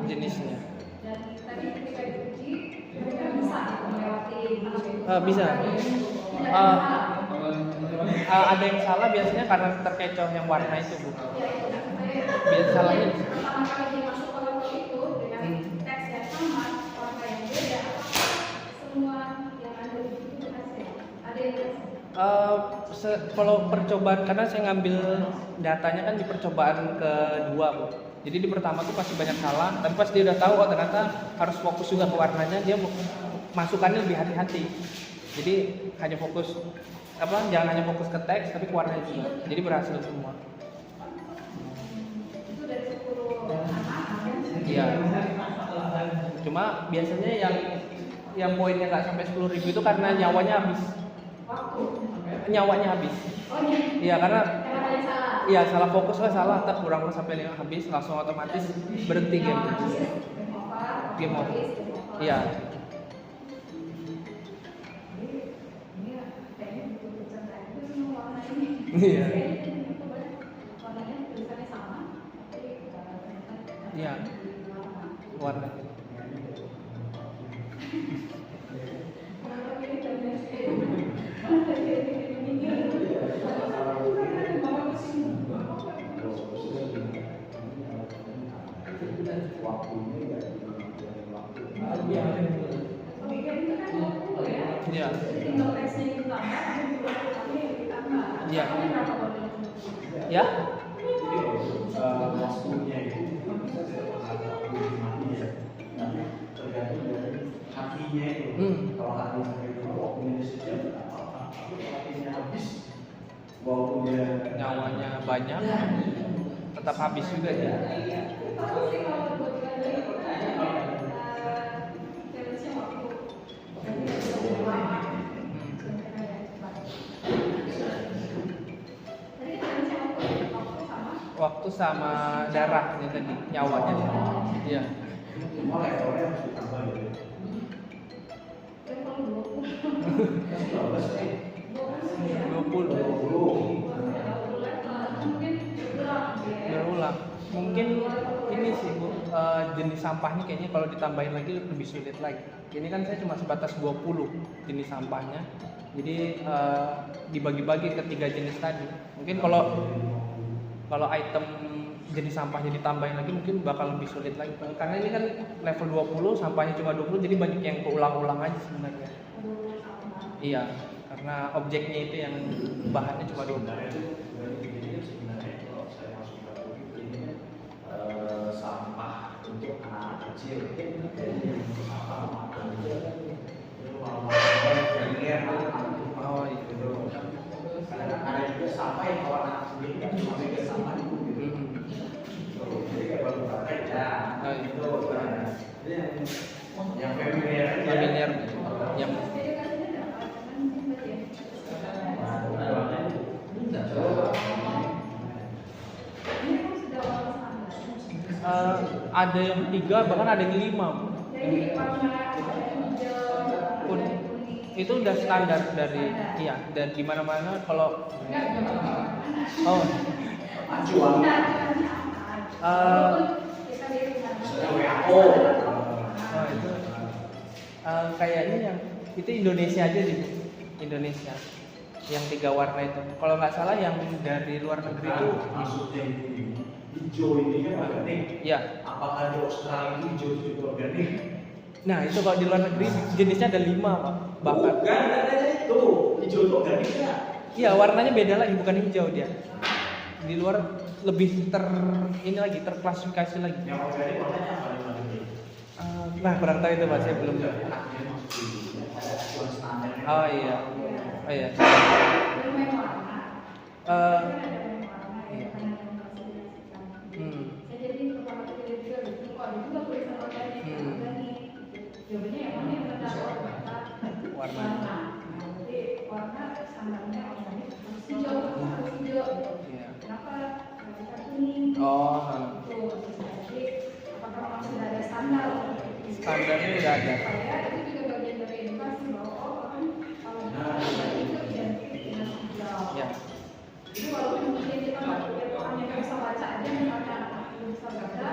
Jenisnya. Bisa. Ada yang salah biasanya karena terkecoh yang warna itu, Bu. Biasa salahnya. Pertama kali dia masuk ke level itu dengan teks yang sama, warna yang beda, semua yang ada di situ berhasil. Ada yang berhasil. Kalau percobaan, karena saya ngambil datanya kan di percobaan kedua, Bu. Jadi di pertama tuh pasti banyak salah, tapi pas dia udah tahu oh ternyata harus fokus juga ke warnanya, dia masukannya lebih hati-hati. Jadi hanya fokus jangan hanya fokus ke teks tapi ke warnanya juga. Jadi berhasil semua. Itu dari 10 anak. Iya. Cuma biasanya yang poinnya nggak sampai 10.000 itu karena nyawanya habis. Waktu. Nyawanya habis. Oh iya. Iya, karena Yang ada yang salah. iya salah fokus salah, tak kurang sampai habis langsung otomatis berhenti game. Game over. Iya. Iya. Iya. Warna. Iya. Iya. Ya? Waktunya itu tapi tergantung dari hatinya itu. Kalau hati sampai dulu waktunya sejam tidak apa-apa. Tapi kalau hatinya habis, waktunya Nyawanya banyak, tetap habis juga ya. Waktu sama darahnya tadi, nyawanya. Iya. semua levelnya harus ditambah gitu. Berulang. Mungkin ini sih Bu, jenis sampahnya kayaknya kalau ditambahin lagi lebih sulit lagi. Ini kan saya cuma sebatas 20 jenis sampahnya. Jadi dibagi-bagi ke 3 jenis tadi. Mungkin kalau item jenis sampahnya ditambahin lagi mungkin bakal lebih sulit lagi. Karena ini kan level 20, sampahnya cuma 20, jadi banyak yang keulang-ulang aja sebenarnya. Iya, karena objeknya itu yang bahannya cuma 20. Sebenarnya kalau saya masuk ke ini sampah untuk anak kecil, jadi sampah makan itu Oh iya. ada juga sampah yang kalau anak sendiri kan cuma megang sampah itu gitu. Jadi kayak baru pakai ya itu yang familiar aja. Familiar yang ada yang 3 bahkan ada yang 5. Itu udah standar dari dan di mana-mana kalau Walaupun kita di Oh, itu kayaknya yang itu Indonesia aja sih, Indonesia yang 3 warna itu. Kalau nggak salah yang dari luar negeri itu maksudnya hijau ini kan organik. ya. Apakah di Australia itu hijau itu juga organik? Nah itu kalau di luar negeri jenisnya ada 5 Pak, bahkan. Bukan, ada itu hijau itu organik ya. Iya warnanya beda lagi, bukan hijau dia. Di luar lebih ini lagi terklasifikasi lagi. Yang organik warnanya apa di luar negeri? Nah kurang tahu itu Pak, saya belum tahu. Ada acuan standar. Oh iya, oh iya. bermain warna. Eh, Kan ada bermain warna ya, karena ada klasifikasikan. Saya jadi pertama kali lihat juga gitu, kok ada juga tulisan organik, organik. Jawabannya yang mana yang benar? Warna. Nah, jadi warna standarnya organik harus hijau, harus hijau. Iya. Kenapa? Karena kita kuning. Oh, Tuh, jadi apakah memang sudah ada standar? standarnya udah ada. Supaya itu juga bagian dari edukasi bahwa oh kan kalau kita itu identik dengan hijau. Ya. Jadi walaupun mungkin kita nggak punya hanya bisa baca aja misalnya anak itu bisa baca,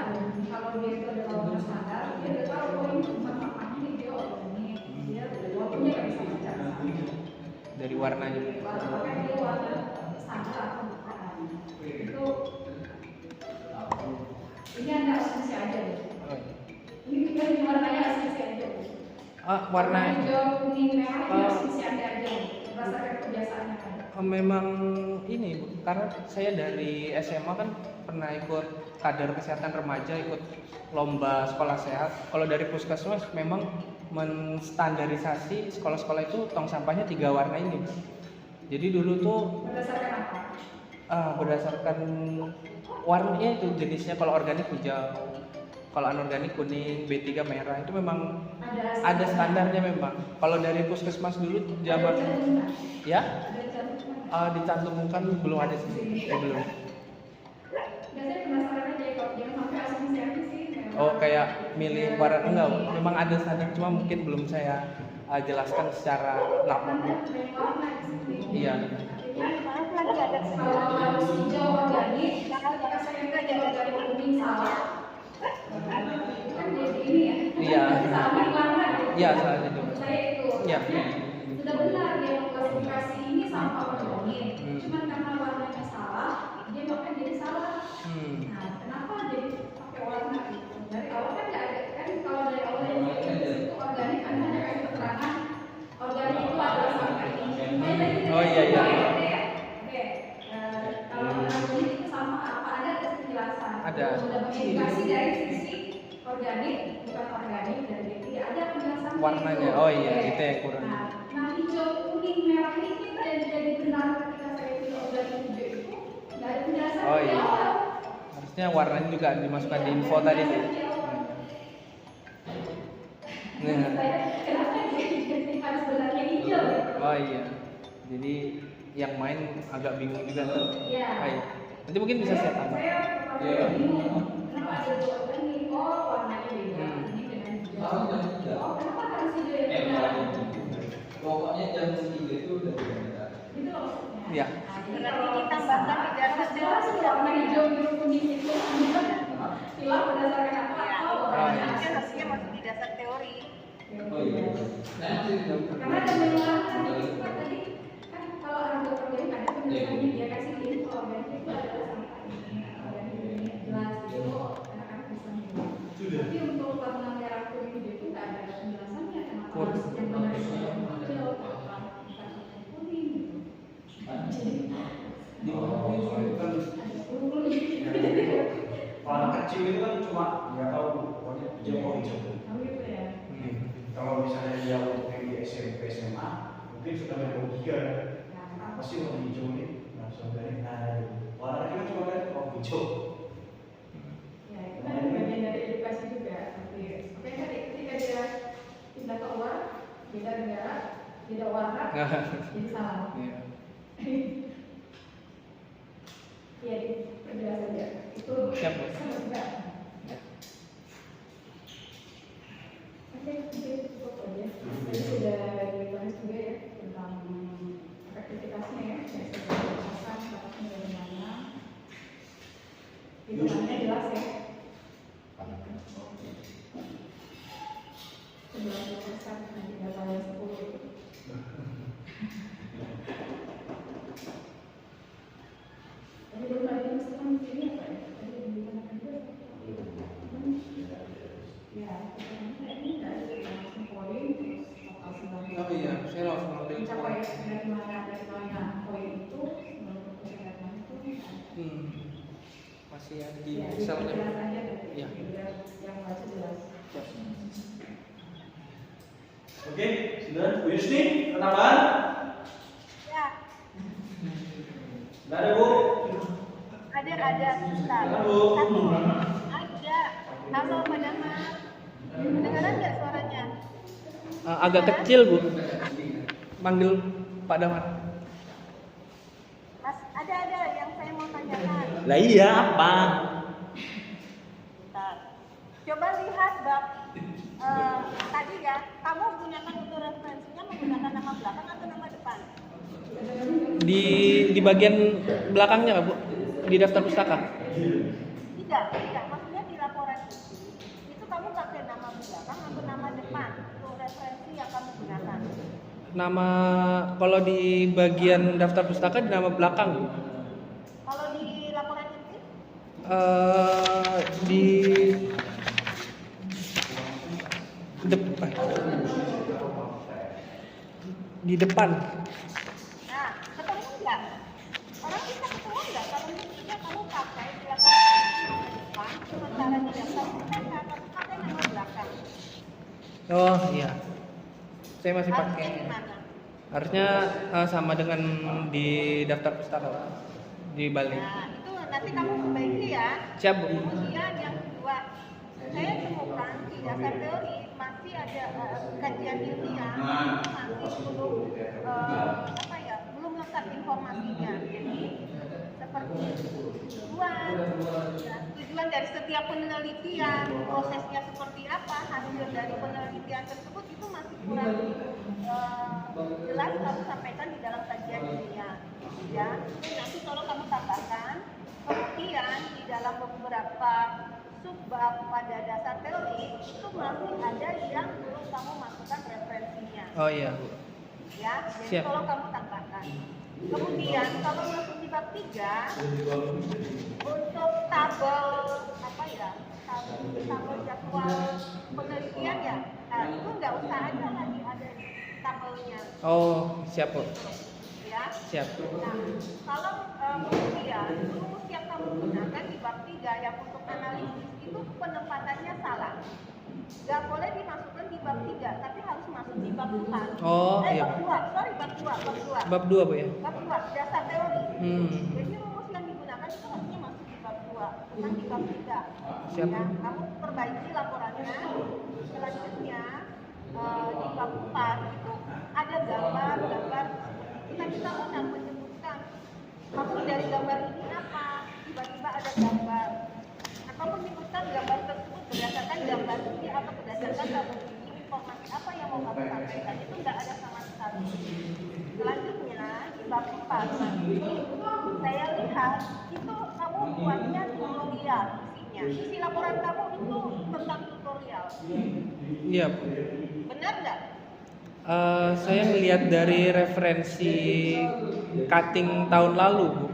kalau dia itu adalah warna standar, dia udah tahu oh ini bukan maknanya hijau ini dia walaupun dia nggak bisa baca. Dari warnanya. Apakah dia warna standar atau bukan? Itu ini ada asumsi aja deh. Oh. Ini kan warnanya asumsi aja. Warna hijau, kuning, merah ini asumsi aja berdasarkan kebiasaannya kan. memang ini Bu, karena saya dari SMA kan pernah ikut kader kesehatan remaja, ikut lomba sekolah sehat. Kalau dari puskesmas memang menstandarisasi sekolah-sekolah itu tong sampahnya 3 warna ini. Jadi dulu tuh Berdasarkan apa? berdasarkan warnanya itu jenisnya, kalau organik hijau, kalau anorganik kuning, B3 merah, itu memang ada standarnya memang. Kalau dari puskesmas dulu zaman ya dicantumkan belum ada sih, belum. Biasanya penasaran aja kok, jangan sampai asumsi aja sih. Oh kayak milih warna enggak, memang ada standar cuma mungkin belum saya jelaskan secara lengkap. Iya. Maaf lagi ada Kalau harus hijau organik, ketika saya kerja organik kuning salah. Kan jadi ini ya. Iya. Sama di warna. Iya, salah itu. Menurut saya itu. Iya. Sudah benar dia mengklasifikasi ini sampah organik. Cuman karena warnanya salah, dia makanya jadi salah. Nah, kenapa jadi pakai warna itu? Dari awal kan nggak ada kan, kalau dari awal yang itu organik kan hanya kasih keterangan organik itu adalah sampah ini. Oh iya iya. Kalau organik itu sama apa, ada penjelasan. Ada. Sudah mengedukasi dari sisi organik, bukan organik, dan tidak ada penjelasan Warnanya, itu. oh iya, Oke. itu yang kurang. Nah, hijau, kuning, merah ini kita jadi benar ketika saya pilih organik hijau itu nggak ada penjelasan Oh di iya. awal. Harusnya warnanya juga dimasukkan di info tadi sih. Nah. Kenapa dia harus benarnya hijau? Oh iya. Jadi yang main agak bingung juga tuh. Iya. Oh, iya. Nanti mungkin bisa saya tambah. Saya pertama bingung. Kenapa ada dua organik? Oh, warnanya beda. Ini dengan hijau. Oh, kenapa harus hijau yang benar? Pokoknya jam 3 itu udah beda. Itu maksudnya. Iya. Nah, jadi Berarti kalau ditambahkan di dasar jelas warna hijau, biru, kuning itu hilang berdasarkan apa? Ya, Oh, iya. warnanya itu harusnya masuk di dasar teori. Oh iya. Nanti Karena ada penjelasan kan tadi kan kalau orang organik ada penjelasannya dia kasih info organik itu adalah sampah ini, organik ini jelas itu anak-anak bisa menilai. Tapi untuk warna merah kuning hijau itu nggak ada penjelasannya kenapa harus yang benar itu hijau, kenapa bukan kuning gitu. Jadi ada kuning. Kalau kecil itu kan cuma nggak tahu pokoknya hijau hijau. Oh gitu ya. Kalau misalnya dia waktu di SMP SMA mungkin sudah ada logika apa sih warna hijau ini langsung dari warna kita cuma kan hijau. Ya itu kan bagian dari edukasi juga. Oke tadi ketika dia pindah ke luar beda negara beda warna jadi salah. Iya. Iya diperjelas saja itu Siap, Bu. sama juga. Ya. Oke mungkin cukup aja. Tadi sudah dibahas juga ya tentang aktivitasnya ya. Saya sudah jelaskan batasnya dari mana. Hitungannya jelas ya. Ya, ini dari langsung poin terus lokasi bangunan. Oh iya, saya langsung ambil Mencapai dari mana poin itu menurut kesehatan itu. Masih ada di Ya, misalnya. jelas aja dari Iya. yang baca jelas. Oke, sudah. Bu Yusni, tambahan? Ya, Enggak ada, Bu? ada sebentar. Halo. Satu. Ada. Halo, Pak Damar. Kedengaran nggak suaranya? Agak kecil Bu. Manggil Pak Damar. Mas, ada yang saya mau tanyakan. Lah iya, apa? Bentar. Coba lihat bab tadi ya. Kamu gunakan untuk referensinya menggunakan nama belakang atau nama depan? Di bagian belakangnya Bu, di daftar pustaka. Tidak. Maksudnya di laporan itu kamu pakai nama belakang atau nama depan untuk referensi yang kamu gunakan. Nama kalau di bagian daftar pustaka di nama belakang Bu. Kalau di laporan inti, Di depan. Di depan. nah ketemu nggak? Orang bisa ketemu nggak kalau misalnya kamu pakai di laporan inti depan, sementara di daftar pustaka kamu pakai nama belakang. Oh iya. Saya masih Harusnya pakai. gimana? Harusnya sama dengan di daftar pustaka dibalik. Nah itu nanti kamu perbaiki ya. Siap Bu. Kemudian yang kedua, saya temukan di dasar teori masih ada kajian ilmiah masih belum belum lengkap informasinya. Jadi seperti tujuan dari setiap penelitian, prosesnya seperti apa, hasil dari penelitian tersebut itu masih kurang jelas kamu sampaikan di dalam kajian ilmiah. Ya, nanti tolong kamu tambahkan. Kemudian di dalam beberapa subbab pada dasar teori itu masih ada yang belum kamu masukkan referensinya. Oh iya Bu. Ya, jadi Siap. tolong kamu tambahkan. Kemudian kalau masuk di bab 3 untuk tabel tabel jadwal penelitian ya, itu nggak usah ada lagi ada tabelnya. Oh siap Bu. Ya. Siap. Nah, kalau kemudian rumus yang kamu gunakan di bab 3 yang untuk analisis itu penempatannya salah. Nggak boleh dimasukkan di bab 3, tapi harus masuk di bab 4. Oh, iya. Bab 2, sorry bab 2. Bab 2 Bu ya. Bab 2, dasar teori. Hmm. Jadi rumus yang digunakan itu harusnya masuk di bab 2, bukan di bab 3. Siap. Ya, kamu perbaiki laporannya. Selanjutnya di bab 4 itu ada gambar. Tadi kamu yang menyebutkan maksud dari gambar ini apa? Tiba-tiba ada gambar. Nah, kamu menyebutkan gambar tersebut berdasarkan gambar ini atau berdasarkan tabel ini, informasi apa yang mau kamu sampaikan itu nggak ada sama sekali. Selanjutnya di bab 4 nanti saya lihat itu kamu buatnya tutorial isinya. Isi laporan kamu itu tentang tutorial. Iya Bu. Benar nggak? Saya melihat dari referensi cutting tahun lalu Bu.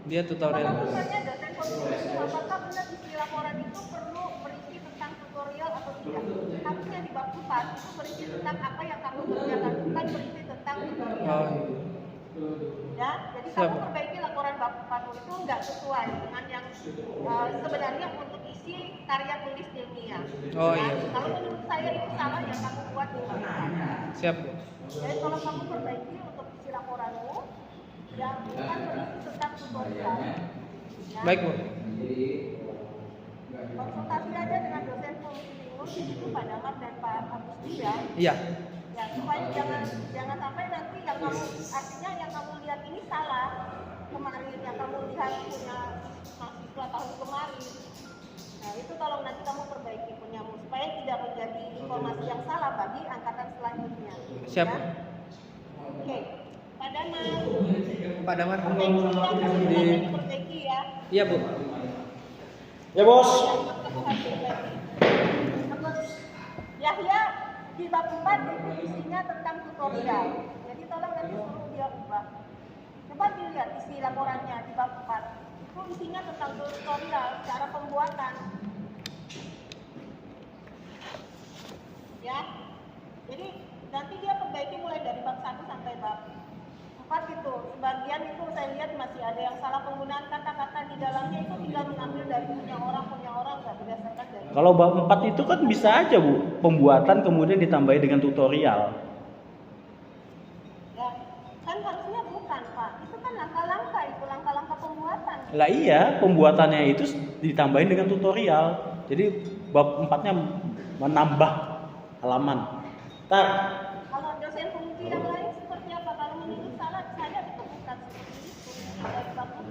Dia tutorial. Kalau misalnya dosen konsultasi, apakah benar isi laporan itu perlu berisi tentang tutorial atau tidak? Harusnya di bab 4 itu berisi tentang apa yang kamu kerjakan, bukan berisi tentang tutorial. Oh iya. Ya, jadi Siap. kamu perbaiki laporan bab 4 itu nggak sesuai dengan yang sebenarnya untuk isi karya tulis ilmiah. Oh, Ya, iya. kalau menurut saya itu salah yang kamu buat di bab 4. Siap Bu. Jadi kalau kamu perbaiki untuk isi laporanmu yang bukan berisi tentang tutorial. Ya. Baik Bu. Konsultasi aja dengan dosen fungsi lingus itu Pak Damar dan Pak Agusti ya. Iya. Ya supaya jangan sampai nanti yang kamu artinya yang kamu lihat ini salah kemarin yang kamu lihat punya mahasiswa tahun kemarin. Nah itu tolong nanti kamu perbaiki punyamu supaya tidak menjadi informasi yang salah bagi angkatan selanjutnya. Siap. Ya? Oke, Pak Damar. Pak Damar Perbaiki ya. Iya Bu. Ya, Bos. Yahya di bab 4 itu isinya tentang tutorial. Jadi tolong nanti suruh dia ubah. Coba dilihat isi laporannya di bab 4. Itu isinya tentang tutorial cara pembuatan. ya. Jadi nanti dia perbaiki mulai dari bab 1 sampai bab 4 itu. Sebagian itu saya lihat masih ada yang salah penggunaan kata-kata di dalamnya, itu tinggal mengambil dari punya orang nggak berdasarkan dari. Kalau bab 4 itu kan bisa aja Bu, pembuatan kemudian ditambahi dengan tutorial. Ya, kan harusnya bukan Pak. Itu kan langkah-langkah, itu langkah-langkah pembuatan. Lah iya, pembuatannya itu ditambahin dengan tutorial. Jadi bab 4-nya menambah halaman. Kalau dosen penguji yang lain seperti apa? Kalau menurut saya itu bukan seperti itu dari bab 4.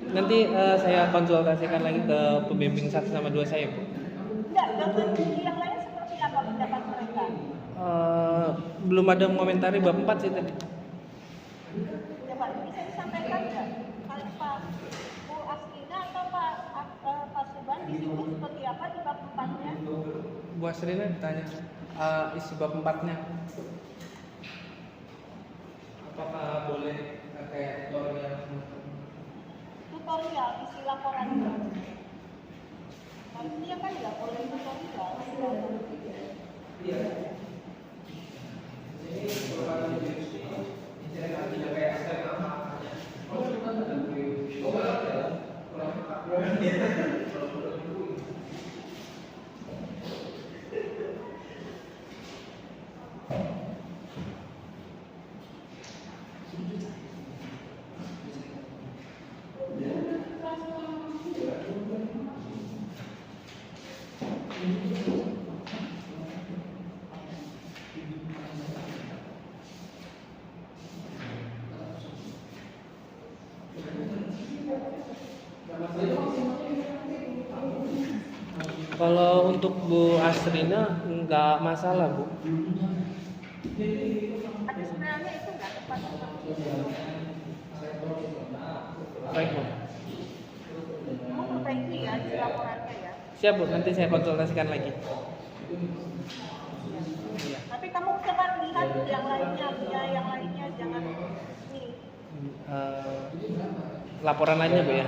Nanti saya konsultasikan lagi ke pembimbing 1 sama 2 saya, Bu. Enggak, dosen penguji yang lain seperti apa pendapat mereka? Belum ada mengomentari bab 4 sih tadi. Ya Pak, bisa disampaikan nggak? Kalau Pak Bu Aslina atau Pak Suban di situ seperti apa di bab 4-nya? Bu Asrina ditanya isi bab 4-nya. Apakah boleh kayak Tutorial isi laporannya. Harusnya kan nggak boleh tutorial. Iya. Kalau untuk Bu Asrina nggak masalah, Bu. Tapi sebenarnya itu nggak tepat. Baik, Bu. Mau perbaiki ya isi laporannya ya. Siap, Bu. Nanti saya konsultasikan lagi. Tapi kamu coba lihat yang lainnya, jangan ini. Laporan lainnya, Bu ya.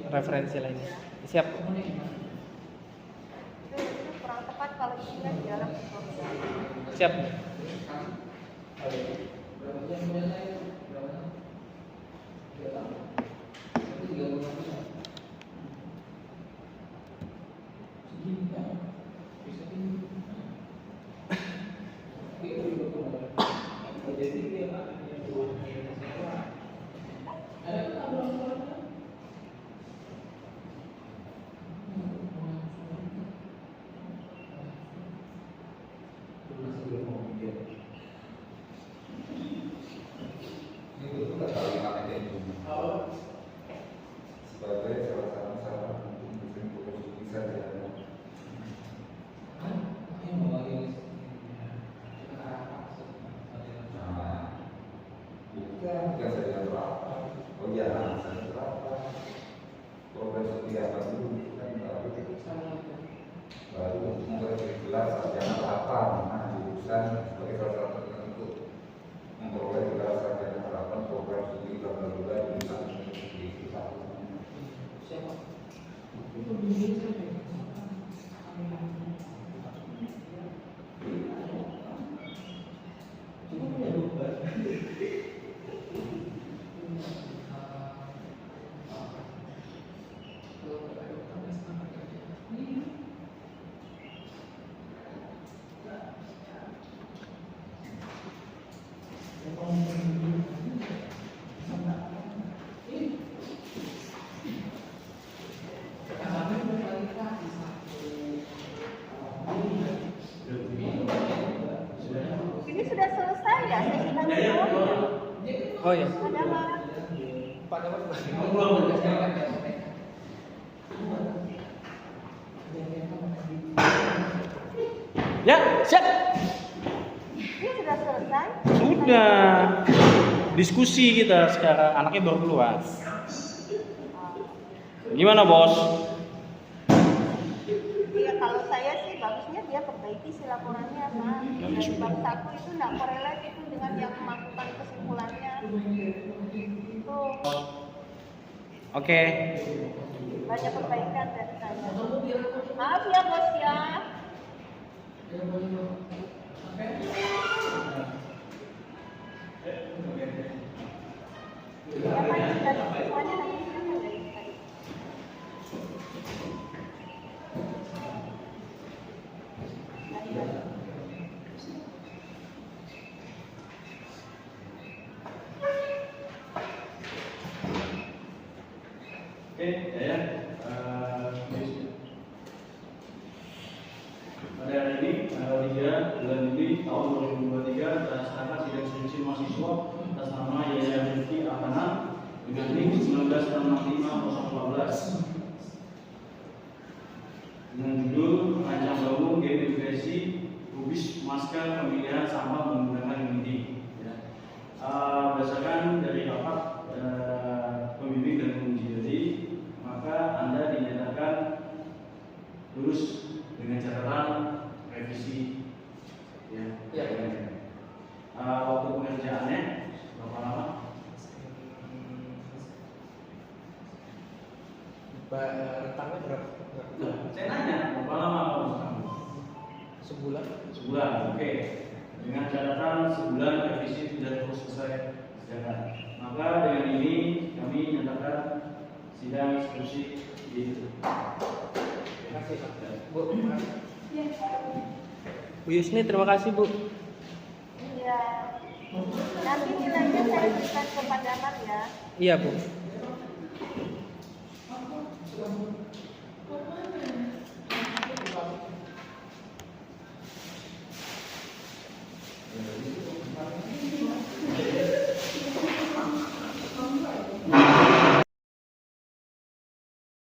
Referensi lainnya. Siap. Itu kurang tepat kalau isinya di dalam tutorial. Siap. Sebagai salah satu sarana untuk bisa jalan. Bukan saja berapa. Oh iya, saya berapa. Program setiap dulu kan baru memperoleh gelar sarjana terapan. Nah, jurusan sebagai salah satu untuk memperoleh gelar sarjana terapan program studi bla jurusan itu satu. Ini sudah selesai ya sesi kami Oh ya. Ada Pak? Pak dapat. Ya, siap. Ini sudah selesai? Sudah. Diskusi kita sekarang, anaknya baru keluar. Gimana, Bos? Iya, kalau saya sih bagusnya dia perbaiki si laporannya Pak. Dari bab 1 itu nggak korelate itu dengan yang melakukan kesimpulannya. Itu Oke. banyak perbaikan dari saya. Maaf ya bos ya. Ya Pak, dari semuanya nanti silakan dari saya. Oke, ya. Pada hari ini, tanggal 3 bulan Juli tahun 2023, terlaksanakan sidang skripsi mahasiswa atas nama Yaya Rifki Ahana dengan NIM 1965-014 dengan judul Rancang Bangun Game Edukasi Kubis Masker Pemilihan Sampah Menggunakan Unity. Ya. Berdasarkan dari rapat pembimbing dan penguji tadi, maka Anda dinyatakan lulus dengan catatan revisi. Ya. Waktu pengerjaannya berapa lama? Rentangnya berapa? Saya nanya berapa lama kamu? Sebulan. Sebulan, oke. Dengan catatan sebulan revisi sudah terus selesai kerjakan. Maka dengan ini kami nyatakan sidang skripsi di. Terima kasih Pak. Bu. Ya. Bu Yusni, terima kasih Bu. Iya. Nanti nilainya saya berikan ke Pak Damar ya. Iya Bu.